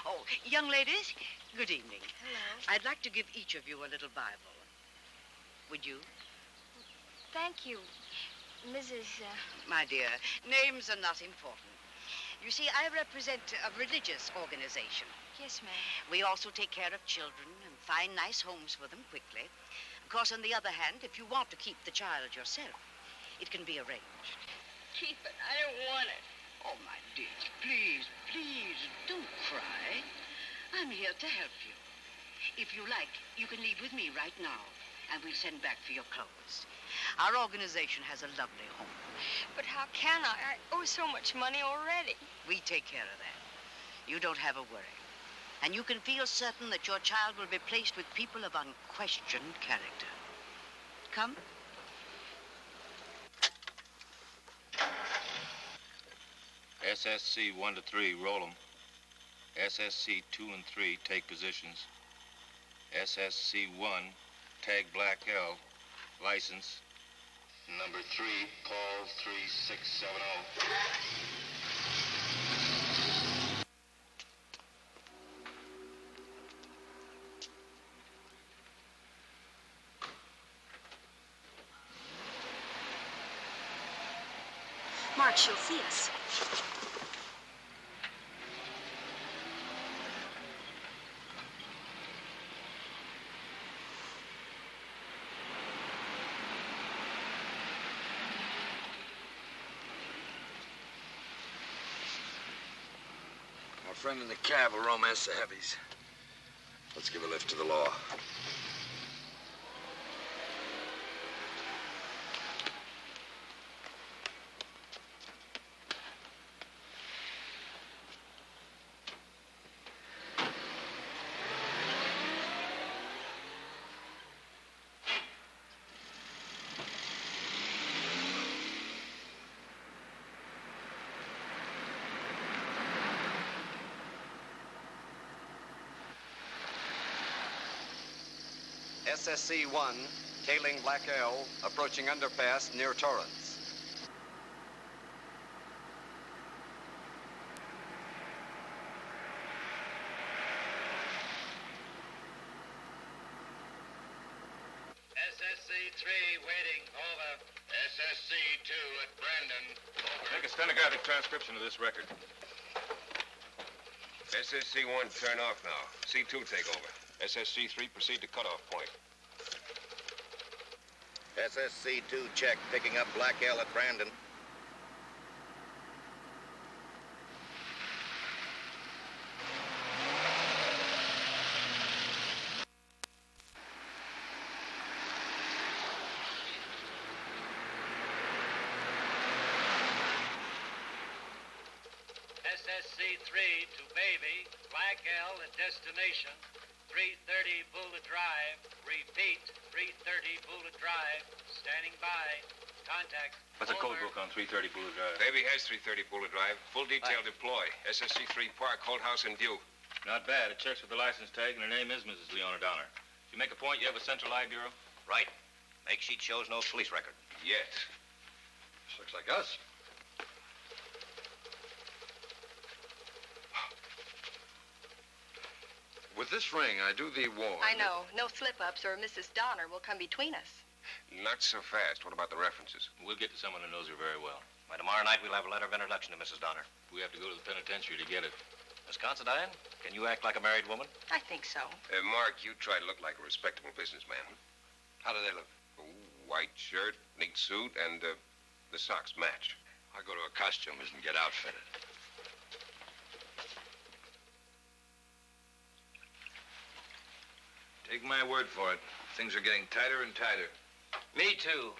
Oh, young ladies, good evening. Hello. I'd like to give each of you a little Bible. Would you? Thank you, Mrs. My dear, names are not important. You see, I represent a religious organization. Yes, ma'am. We also take care of children and find nice homes for them quickly. Of course, on the other hand, if you want to keep the child yourself, it can be arranged. Keep it. I don't want it. Oh, my dear, please, please, don't cry. I'm here to help you. If you like, you can leave with me right now, and we'll send back for your clothes. Our organization has a lovely home. But how can I? I owe so much money already. We take care of that. You don't have a worry. And you can feel certain that your child will be placed with people of unquestioned character. Come. SSC 1 to 3, roll 'em. SSC 2 and 3, take positions. SSC 1, tag Black L, license. Number 3, call 3670. Mark, she'll see us. Our friend in the cab will romance the heavies. Let's give a lift to the law. SSC-1, tailing Black L, approaching underpass near Torrance. SSC-3 waiting, over. SSC 2 at Brandon, over. Make a stenographic transcription of this record. SSC-1, turn off now. C2, take over. SSC 3, proceed to cutoff point. SSC-2 check, picking up Black L at Brandon. SSC-3 to Baby, Black L at destination, 330 Bullet Drive. Repeat, 330 Bullet Drive. Standing by. Contact. What's the code book on 330 Bullet Drive? Baby has 330 Bullet Drive. Full detail deploy. SSC-3 Park, Holt House in view. Not bad. It checks with the license tag, and her name is Mrs. Leona Donner. You make a point you have a central eye bureau? Right. Make sheet shows no police record. Yet. This looks like us. With this ring, I do thee warn. I know. No slip-ups or Mrs. Donner will come between us. Not so fast. What about the references? We'll get to someone who knows her very well. By tomorrow night, we'll have a letter of introduction to Mrs. Donner. We have to go to the penitentiary to get it. Miss Considine, can you act like a married woman? I think so. Mark, you try to look like a respectable businessman. How do they look? White shirt, neat suit, and the socks match. I go to a costumist and get outfitted. Take my word for it. Things are getting tighter and tighter. Me too.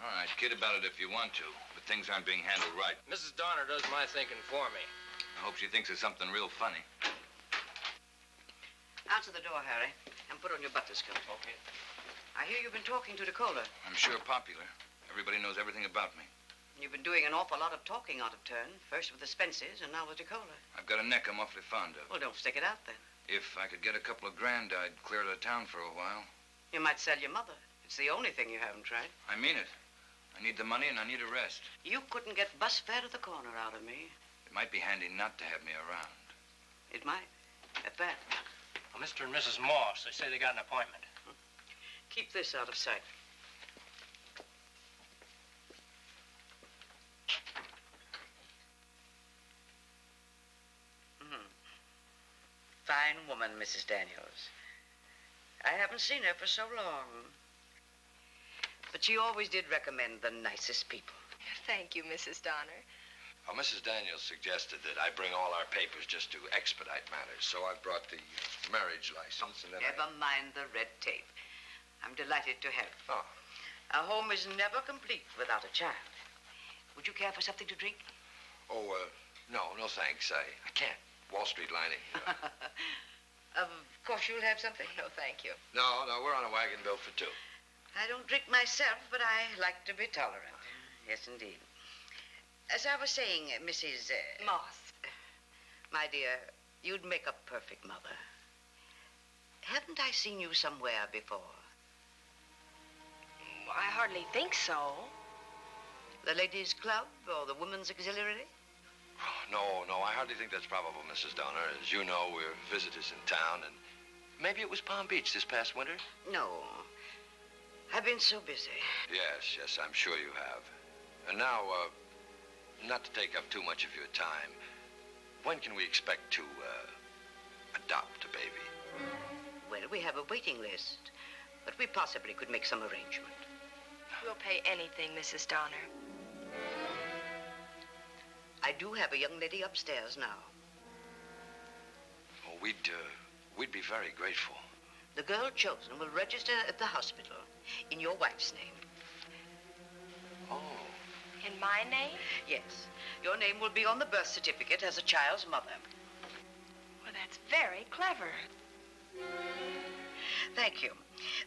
All right, kid about it if you want to, but things aren't being handled right. Mrs. Donner does my thinking for me. I hope she thinks of something real funny. Answer the door, Harry, and put on your butler's coat. Okay. I hear you've been talking to Dakota. I'm sure popular. Everybody knows everything about me. You've been doing an awful lot of talking out of turn. First with the Spences, and now with Dakota. I've got a neck I'm awfully fond of. Well, don't stick it out then. If I could get a couple of grand, I'd clear out of town for a while. You might sell your mother. It's the only thing you haven't tried. I mean it. I need the money and I need a rest. You couldn't get bus fare to the corner out of me. It might be handy not to have me around. It might. At that. Well, Mr. and Mrs. Moss, they say they got an appointment. Keep this out of sight. Fine woman, Mrs. Daniels. I haven't seen her for so long. But she always did recommend the nicest people. Thank you, Mrs. Donner. Well, Mrs. Daniels suggested that I bring all our papers just to expedite matters, so I brought the marriage license and then Never mind the red tape. I'm delighted to help. Oh. A home is never complete without a child. Would you care for something to drink? Oh, no thanks. I can't. Wall Street lining. Of course you'll have something. No, thank you. No, we're on a wagon built for two. I don't drink myself, but I like to be tolerant. Yes, indeed. As I was saying, Mrs. Moss. My dear, You'd make a perfect mother. Haven't I seen you somewhere before? I hardly think so. The ladies' club or the women's auxiliary? No, I hardly think that's probable, Mrs. Donner. As you know, we're visitors in town, and maybe it was Palm Beach this past winter? No. I've been so busy. Yes, I'm sure you have. And now, not to take up too much of your time, when can we expect to, adopt a baby? Well, we have a waiting list, but we possibly could make some arrangement. We'll pay anything, Mrs. Donner. I do have a young lady upstairs now. Oh, we'd be very grateful. The girl chosen will register at the hospital in your wife's name. Oh. In my name? Yes. Your name will be on the birth certificate as a child's mother. Well, that's very clever. Thank you.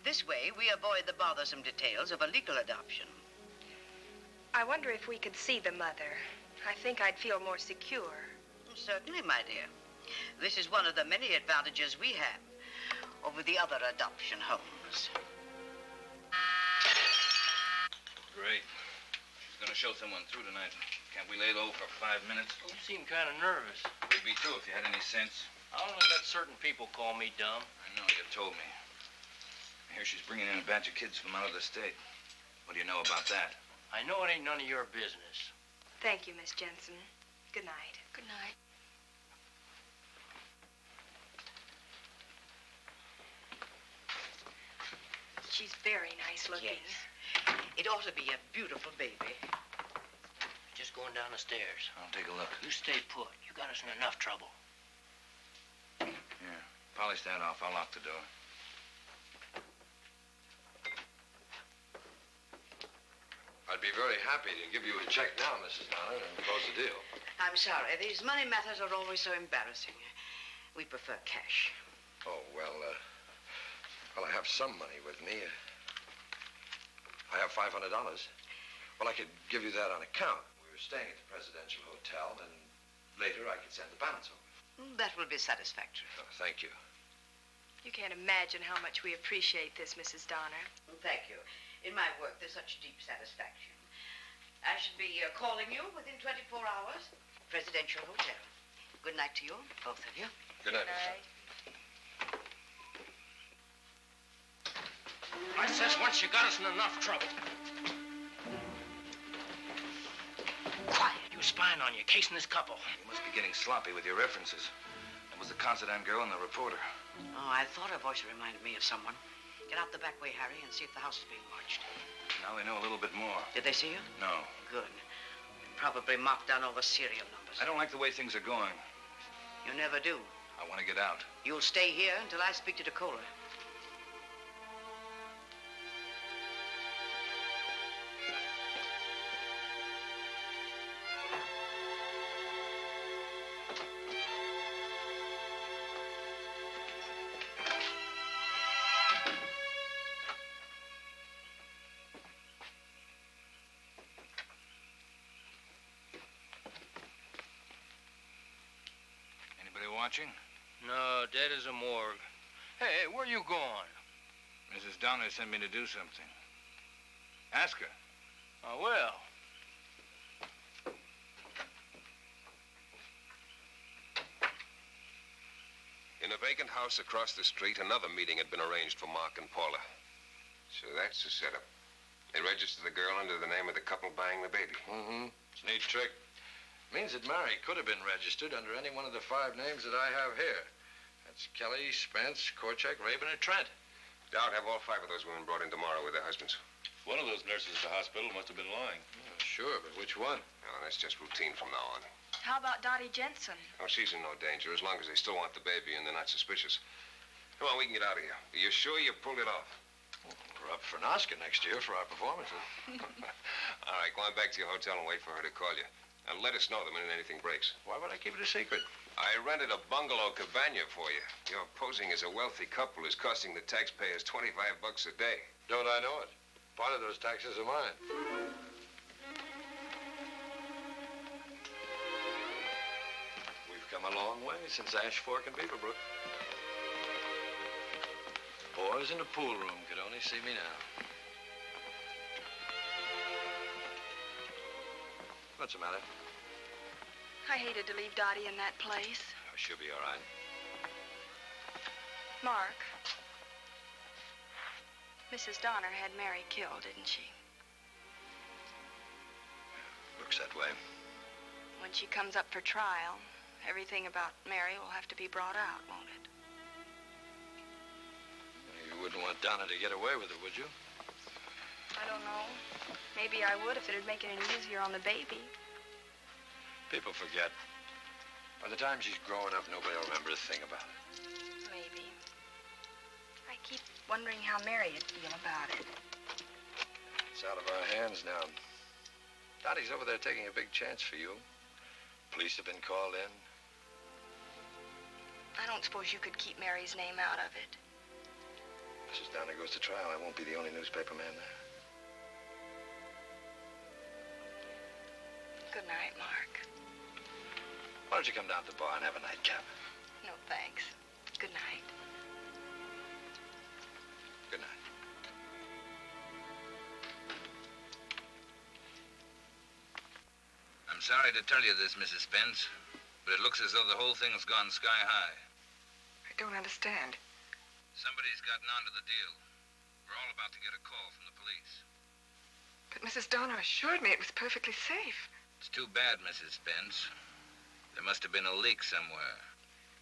This way, we avoid the bothersome details of a legal adoption. I wonder if we could see the mother. I think I'd feel more secure. Certainly, my dear. This is one of the many advantages we have over the other adoption homes. Great. She's gonna show someone through tonight. Can't we lay low for 5 minutes? You seem kind of nervous. You'd be too if you had any sense. I only let certain people call me dumb. I know, you told me. I hear she's bringing in a batch of kids from out of the state. What do you know about that? I know it ain't none of your business. Thank you, Miss Jensen. Good night. Good night. She's very nice looking. Yes. It ought to be a beautiful baby. Just going down the stairs. I'll take a look. You stay put. You got us in enough trouble. Yeah. Polish that off. I'll lock the door. I'd be very happy to give you a check now, Mrs. Donner, and close the deal. I'm sorry. These money matters are always so embarrassing. We prefer cash. Oh, well, I have some money with me. I have $500. Well, I could give you that on account. We were staying at the Presidential Hotel, and later I could send the balance over. That will be satisfactory. Oh, thank you. You can't imagine how much we appreciate this, Mrs. Donner. Thank you. In my work, there's such deep satisfaction. I should be calling you within 24 hours. Presidential Hotel. Good night to you, both of you. Good night, I says once you got us in enough trouble. Quiet. You spying on you, casing this couple. You must be getting sloppy with your references. That was the Considine girl and the reporter. Oh, I thought her voice reminded me of someone. Get out the back way, Harry, and see if the house is being watched. Now we know a little bit more. Did they see you? No. Good. Probably marked down all the serial numbers. I don't like the way things are going. You never do. I want to get out. You'll stay here until I speak to Dakota. Watching? No, dead as a morgue. Hey, where you going? Mrs. Donner sent me to do something. Ask her. I will. In a vacant house across the street, another meeting had been arranged for Mark and Paula. So that's the setup. They registered the girl under the name of the couple buying the baby. Mm-hmm. It's a neat trick. Means that Mary could have been registered under any one of the 5 names that I have here. That's Kelly, Spence, Korchak, Raven, and Trent. Doubt have all 5 of those women brought in tomorrow with their husbands. One of those nurses at the hospital must have been lying. Oh, sure, but which one? Oh, that's just routine from now on. How about Dottie Jensen? Oh, she's in no danger as long as they still want the baby and they're not suspicious. Come on, we can get out of here. Are you sure you pulled it off? We're up for an Oscar next year for our performances. All right, go on back to your hotel and wait for her to call you. And let us know the minute anything breaks. Why would I keep it a secret? I rented a bungalow cabana for you. Your posing as a wealthy couple is costing the taxpayers $25 a day. Don't I know it? Part of those taxes are mine. We've come a long way since Ash Fork and Beaverbrook. Boys in the pool room could only see me now. What's the matter? I hated to leave Dottie in that place. Oh, she'll be all right. Mark, Mrs. Donner had Mary killed, didn't she? Looks that way. When she comes up for trial, everything about Mary will have to be brought out, won't it? You wouldn't want Donna to get away with it, would you? I don't know. Maybe I would if it'd make it any easier on the baby. People forget. By the time she's growing up, nobody will remember a thing about it. Maybe. I keep wondering how Mary would feel about it. It's out of our hands now. Dottie's over there taking a big chance for you. Police have been called in. I don't suppose you could keep Mary's name out of it. Mrs. Donner goes to trial. I won't be the only newspaper man there. Good night, Mark. Why don't you come down to the bar and have a nightcap? No, thanks. Good night. Good night. I'm sorry to tell you this, Mrs. Spence, but it looks as though the whole thing's gone sky high. I don't understand. Somebody's gotten onto the deal. We're all about to get a call from the police. But Mrs. Donner assured me it was perfectly safe. It's too bad, Mrs. Spence. There must have been a leak somewhere.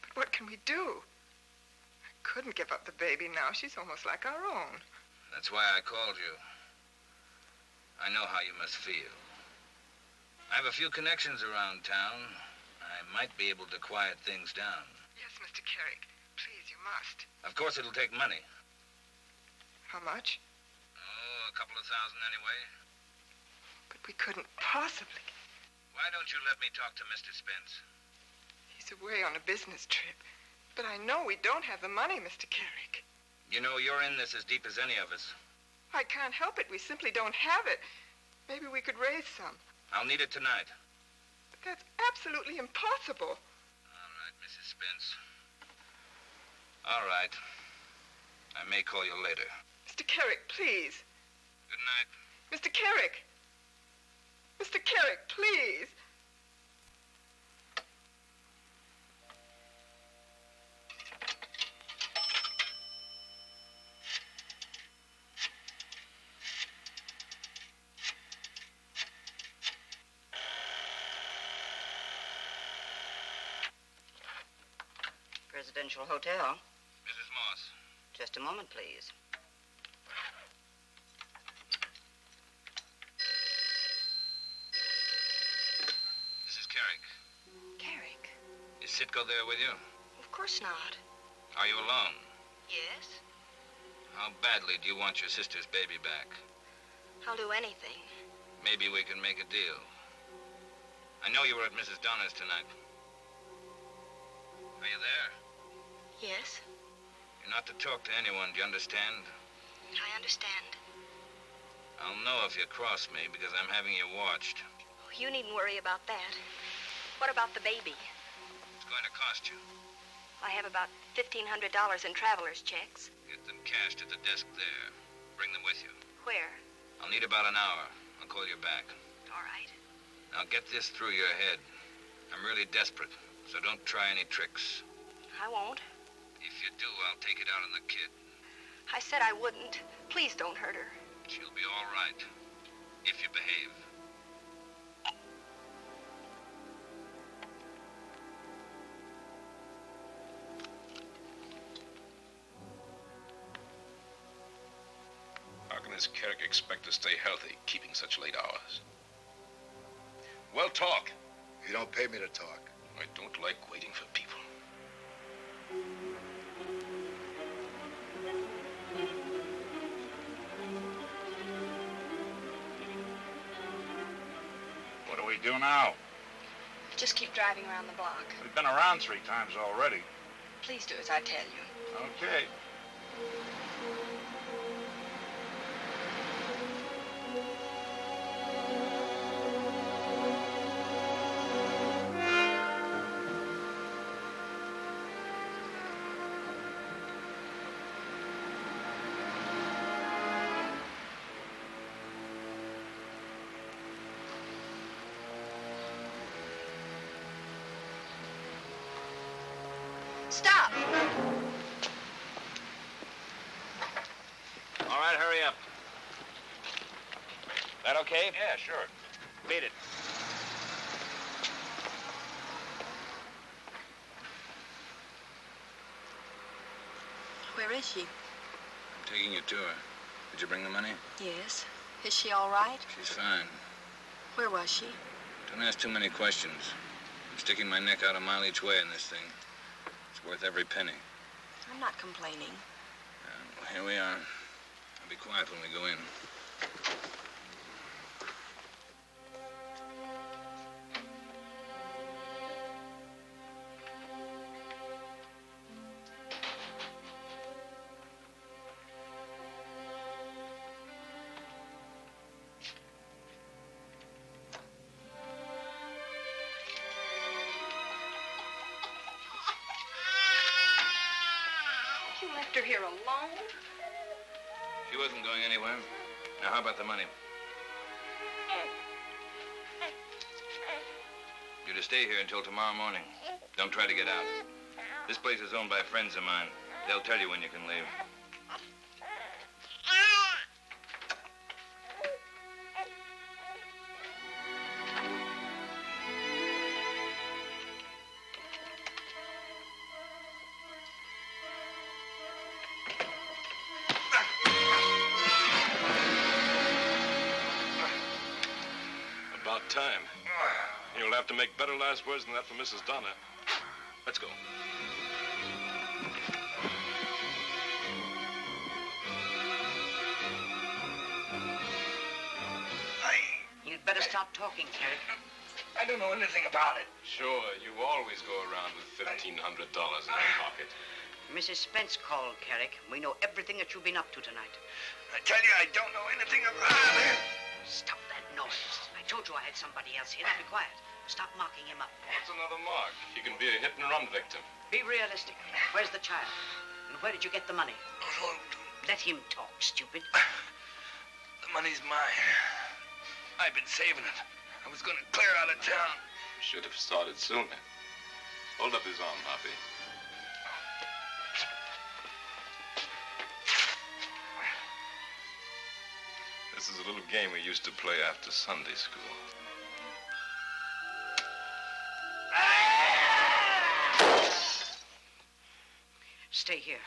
But what can we do? I couldn't give up the baby now. She's almost like our own. That's why I called you. I know how you must feel. I have a few connections around town. I might be able to quiet things down. Yes, Mr. Carrick. Please, you must. Of course, it'll take money. How much? Oh, a couple of thousand anyway. But we couldn't possibly. Why don't you let me talk to Mr. Spence? He's away on a business trip. But I know we don't have the money, Mr. Carrick. You know, you're in this as deep as any of us. I can't help it. We simply don't have it. Maybe we could raise some. I'll need it tonight. But that's absolutely impossible. All right, Mrs. Spence. All right. I may call you later. Mr. Carrick, please. Good night. Mr. Carrick! Mr. Carrick, please! Presidential Hotel. Mrs. Moss. Just a moment, please. Mrs. Carrick. Carrick? Is Sitko there with you? Of course not. Are you alone? Yes? How badly do you want your sister's baby back? I'll do anything. Maybe we can make a deal. I know you were at Mrs. Donner's tonight. Are you there? Yes? You're not to talk to anyone, do you understand? I understand. I'll know if you cross me because I'm having you watched. Oh, you needn't worry about that. What about the baby? It's going to cost you. I have about $1,500 in traveler's checks. Get them cashed at the desk there. Bring them with you. Where? I'll need about an hour. I'll call you back. All right. Now get this through your head. I'm really desperate, so don't try any tricks. I won't. If you do, I'll take it out on the kid. I said I wouldn't. Please don't hurt her. She'll be all right. If you behave. How can this Carrick expect to stay healthy, keeping such late hours? Well, talk. You don't pay me to talk. I don't like waiting for people. What do we do now? Just keep driving around the block. We've been around 3 times already. Please do as I tell you. Okay. Stop! All right, hurry up. That okay? Yeah, sure. Beat it. Where is she? I'm taking you to her. Did you bring the money? Yes. Is she all right? She's fine. Where was she? Don't ask too many questions. I'm sticking my neck out a mile each way in this thing. It's worth every penny. I'm not complaining. Well, here we are. I'll be quiet when we go in. You left her here alone? She wasn't going anywhere. Now, how about the money? You're to stay here until tomorrow morning. Don't try to get out. This place is owned by friends of mine. They'll tell you when you can leave. About time. You'll have to make better last words than that for Mrs. Donna. Let's go. You'd better stop talking, Carrick. I don't know anything about it. Sure, you always go around with $1,500 in your pocket. Mrs. Spence called, Carrick. We know everything that you've been up to tonight. I tell you, I don't know anything about it. Stop that noise. I told you I had somebody else here. Now be quiet. Stop marking him up. What's another mark? He can be a hit-and-run victim. Be realistic. Where's the child? And where did you get the money? Let him talk, stupid. The money's mine. I've been saving it. I was going to clear out of town. Should have started sooner. Hold up his arm, Hoppy. This is a little game we used to play after Sunday school. Stay here.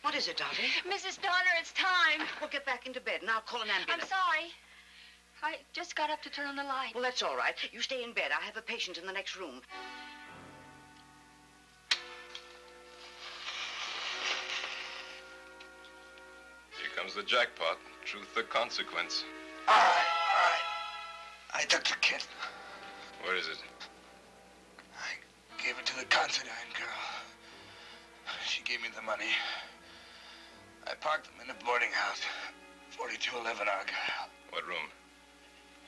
What is it, Dottie? Mrs. Donner, it's time. Well, get back into bed, and I'll call an ambulance. I'm sorry. I just got up to turn on the light. Well, that's all right. You stay in bed. I have a patient in the next room. Here comes the jackpot. Truth or consequence. All right. I took the kid. Where is it? Gave it to the Considine girl. She gave me the money. I parked them in a boarding house. 4211 Argyle. What room?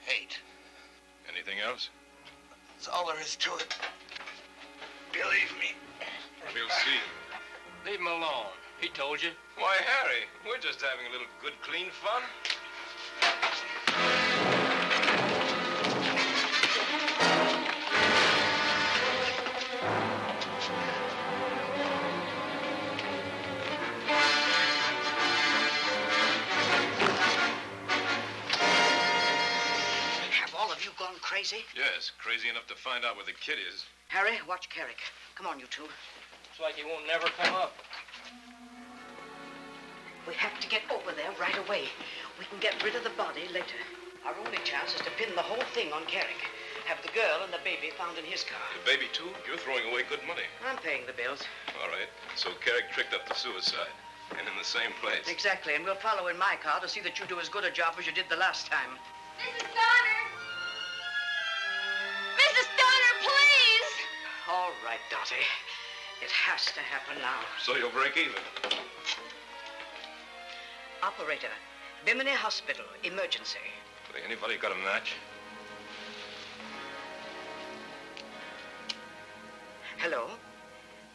8. Anything else? That's all there is to it. Believe me. We'll see. Leave him alone. He told you. Why, Harry, we're just having a little good, clean fun. Have all of you gone crazy? Yes, crazy enough to find out where the kid is. Harry, watch Carrick. Come on, you two. Looks like he won't never come up. We have to get over there right away. We can get rid of the body later. Our only chance is to pin the whole thing on Carrick. Have the girl and the baby found in his car. The baby, too? You're throwing away good money. I'm paying the bills. All right. So Carrick tricked up the suicide. And in the same place. Exactly, and we'll follow in my car to see that you do as good a job as you did the last time. Mrs. Donner! Mrs. Donner, please! All right, Dottie. It has to happen now. So you'll break even. Operator, Bimini Hospital, emergency. Anybody got a match? Hello?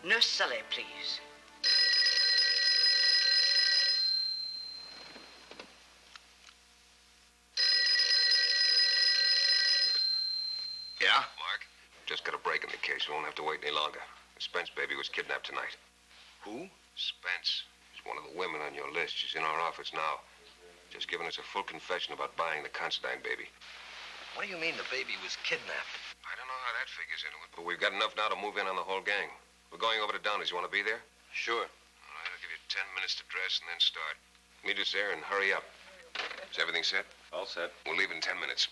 Nurse Sully, please. Yeah? Mark? Just got a break in the We won't have to wait any longer. The Spence baby was kidnapped tonight. Who? Spence. She's one of the women on your list. She's in our office now. Just giving us a full confession about buying the Considine baby. What do you mean the baby was kidnapped? I don't know how that figures into it, but we've got enough now to move in on the whole gang. We're going over to Downey's. You want to be there? Sure. All right, I'll give you 10 minutes to dress and then start. Meet us there and hurry up. Is everything set? All set. We'll leave in 10 minutes.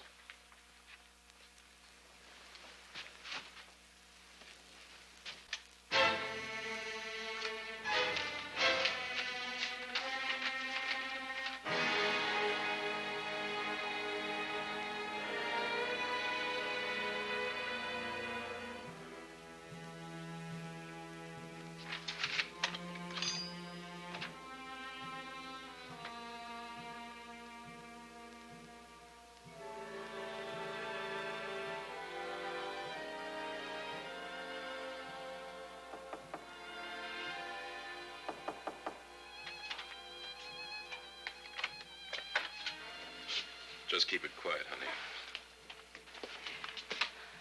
Just keep it quiet, honey.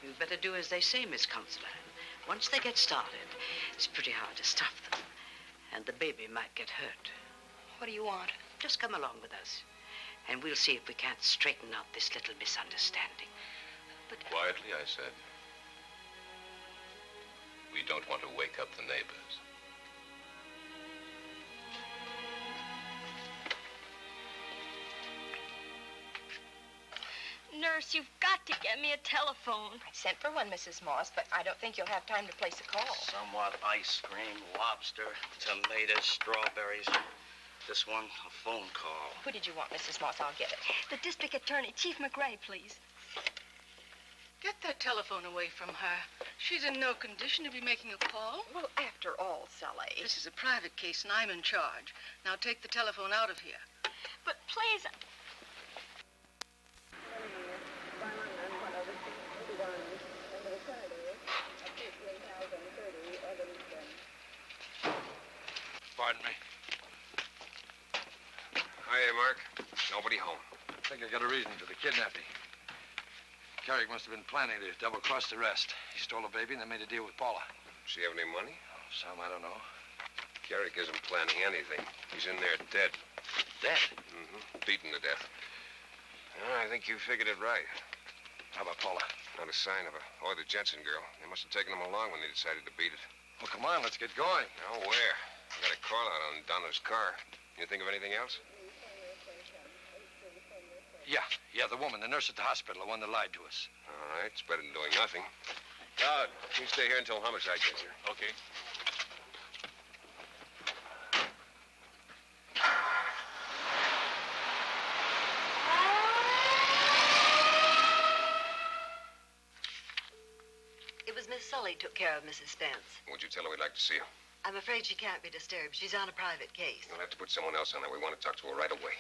You'd better do as they say, Miss Considine. Once they get started, it's pretty hard to stop them. And the baby might get hurt. What do you want? Just come along with us, and we'll see if we can't straighten out this little misunderstanding. But... Quietly, I said. We don't want to wake up the neighbors. Nurse, you've got to get me a telephone. I sent for one, Mrs. Moss, but I don't think you'll have time to place a call. Somewhat ice cream, lobster, tomatoes, strawberries. This one, a phone call. Who did you want, Mrs. Moss? I'll get it. The district attorney, Chief McRae, please. Get that telephone away from her. She's in no condition to be making a call. Well, after all, Sully. This is a private case, and I'm in charge. Now take the telephone out of here. But please... Pardon me. Hiya, Mark. Nobody home. I think I got a reason for the kidnapping. Carrick must have been planning to double-cross the rest. He stole a baby and then made a deal with Paula. Does she have any money? Oh, some, I don't know. Carrick isn't planning anything. He's in there dead. Dead? Mm-hmm. Beaten to death. I think you figured it right. How about Paula? Not a sign of her. Or the Jensen girl. They must have taken them along when they decided to beat it. Well, come on, let's get going. Now, where? I got a call out on Donna's car. You think of anything else? Yeah, the woman, the nurse at the hospital, the one that lied to us. All right, it's better than doing nothing. You stay here until homicide gets here. Okay. It was Miss Sully took care of Mrs. Spence. Would you tell her we'd like to see her? I'm afraid she can't be disturbed. She's on a private case. We'll have to put someone else on there. We want to talk to her right away.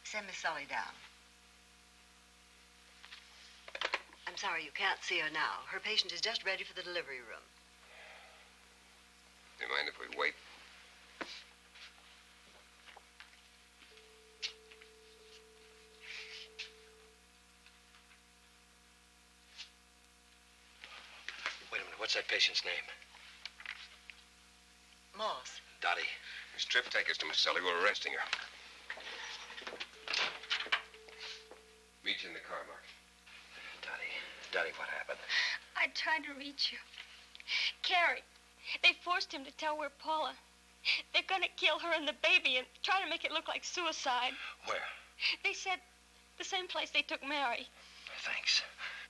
Send Miss Sully down. I'm sorry you can't see her now. Her patient is just ready for the delivery room. Do you mind if we wait? Wait a minute, what's that patient's name? Moss. Dottie. Miss Tripp, take us to Miss Sully. We're arresting her. Meet you in the car, Mark. Dottie, what happened? I tried to reach you. Carrie, they forced him to tell where Paula. They're gonna kill her and the baby and try to make it look like suicide. Where? They said the same place they took Mary. Thanks.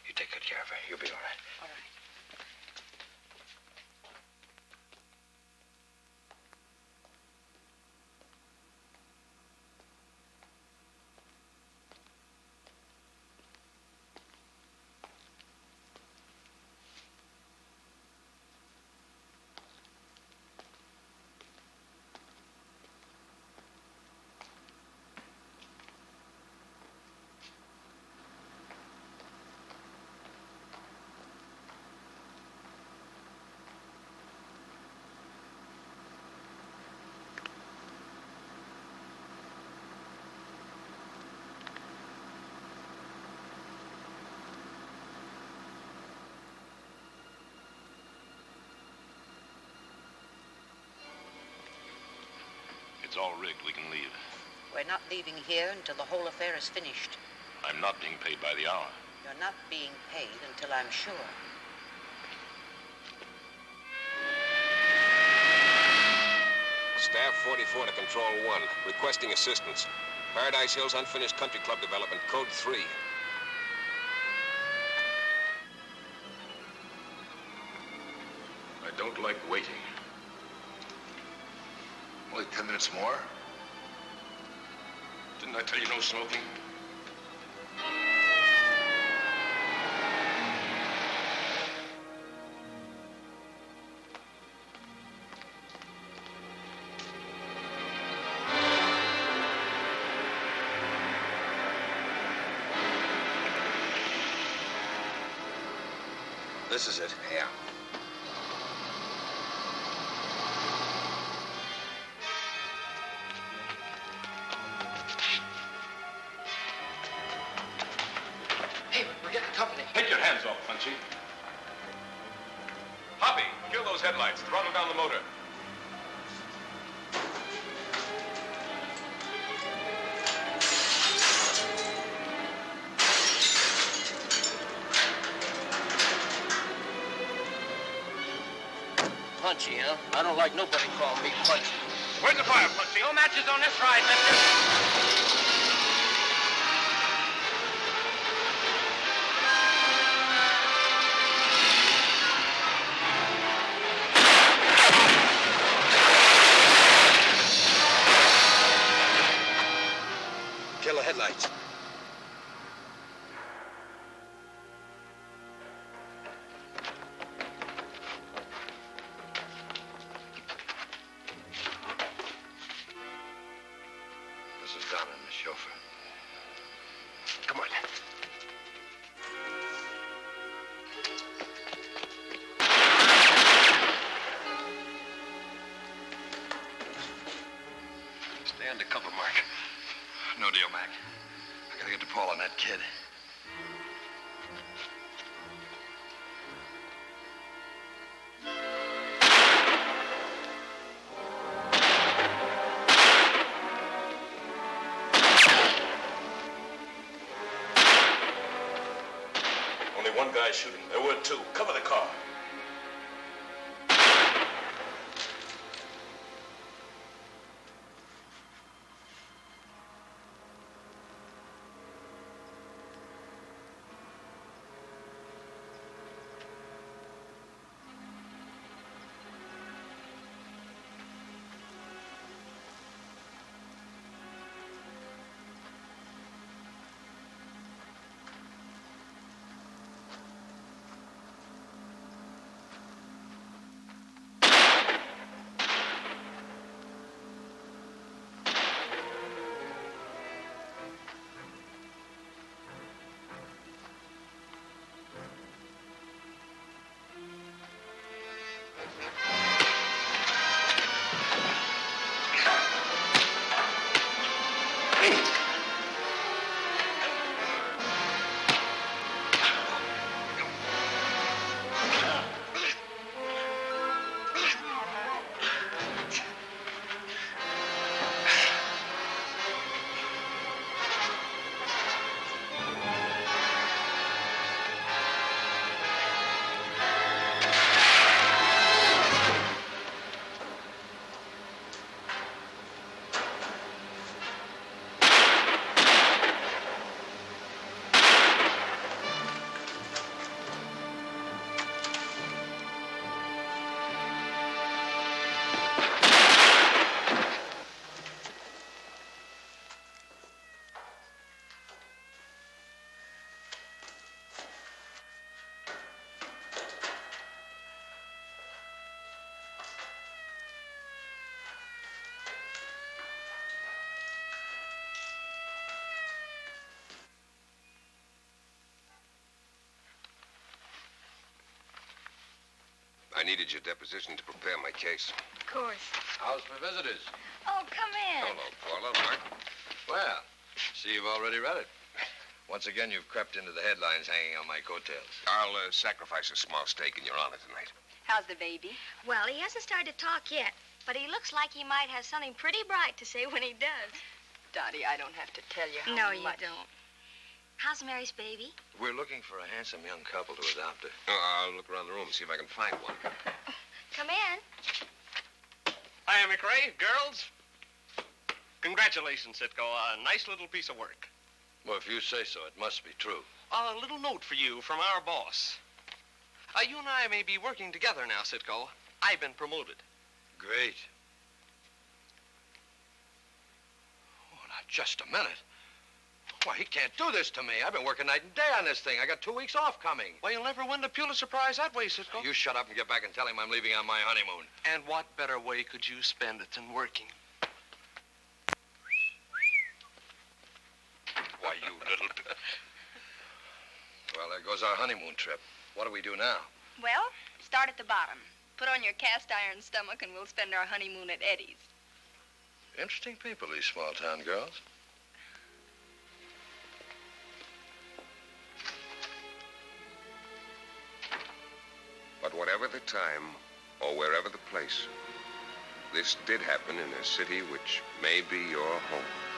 You take good care of her. You'll be all right. All right. It's all rigged. We can leave. We're not leaving here until the whole affair is finished. I'm not being paid by the hour. You're not being paid until I'm sure. Staff 44 to Control 1. Requesting assistance. Paradise Hills Unfinished Country Club Development, Code 3. I don't like waiting. Only 10 minutes more? Didn't I tell you no smoking? This is it. Yeah. Hey, we're getting company. Take your hands off, Punchy. Hoppy, kill those headlights. Throttle down the motor. Punchy, huh? I don't like nobody calling me Punchy. Where's the fire, Punchy? No matches on this ride, mister. Kill the headlights. This is Donna and the chauffeur. Come on. Stay under cover, Mark. No deal, Mac. I gotta get to Paula and that kid. Only one guy shooting. There were two. Cover the car. I needed your deposition to prepare my case. Of course. How's for visitors? Oh, come in. Hello, Paula. Mark. Well, see you've already read it. Once again, you've crept into the headlines hanging on my coattails. I'll sacrifice a small stake in your honor tonight. How's the baby? Well, he hasn't started to talk yet, But he looks like he might have something pretty bright to say when he does. Dottie, I don't have to tell you how No, much. you don't. How's Mary's baby? We're looking for a handsome young couple to adopt her. Oh, I'll look around the room and see if I can find one. Come in. Hi, McRae. Girls. Congratulations, Sitko. A nice little piece of work. Well, if you say so, it must be true. A little note for you from our boss. You and I may be working together now, Sitko. I've been promoted. Great. Oh, now, just a minute. Why, he can't do this to me. I've been working night and day on this thing. I got 2 weeks off coming. Well, you'll never win the Pulitzer Prize that way, Sitko. You shut up and get back and tell him I'm leaving on my honeymoon. And what better way could you spend it than working? Why, you little... Well, there goes our honeymoon trip. What do we do now? Well, start at the bottom. Put on your cast iron stomach and we'll spend our honeymoon at Eddie's. Interesting people, these small-town girls. But whatever the time, or wherever the place, this did happen in a city which may be your home.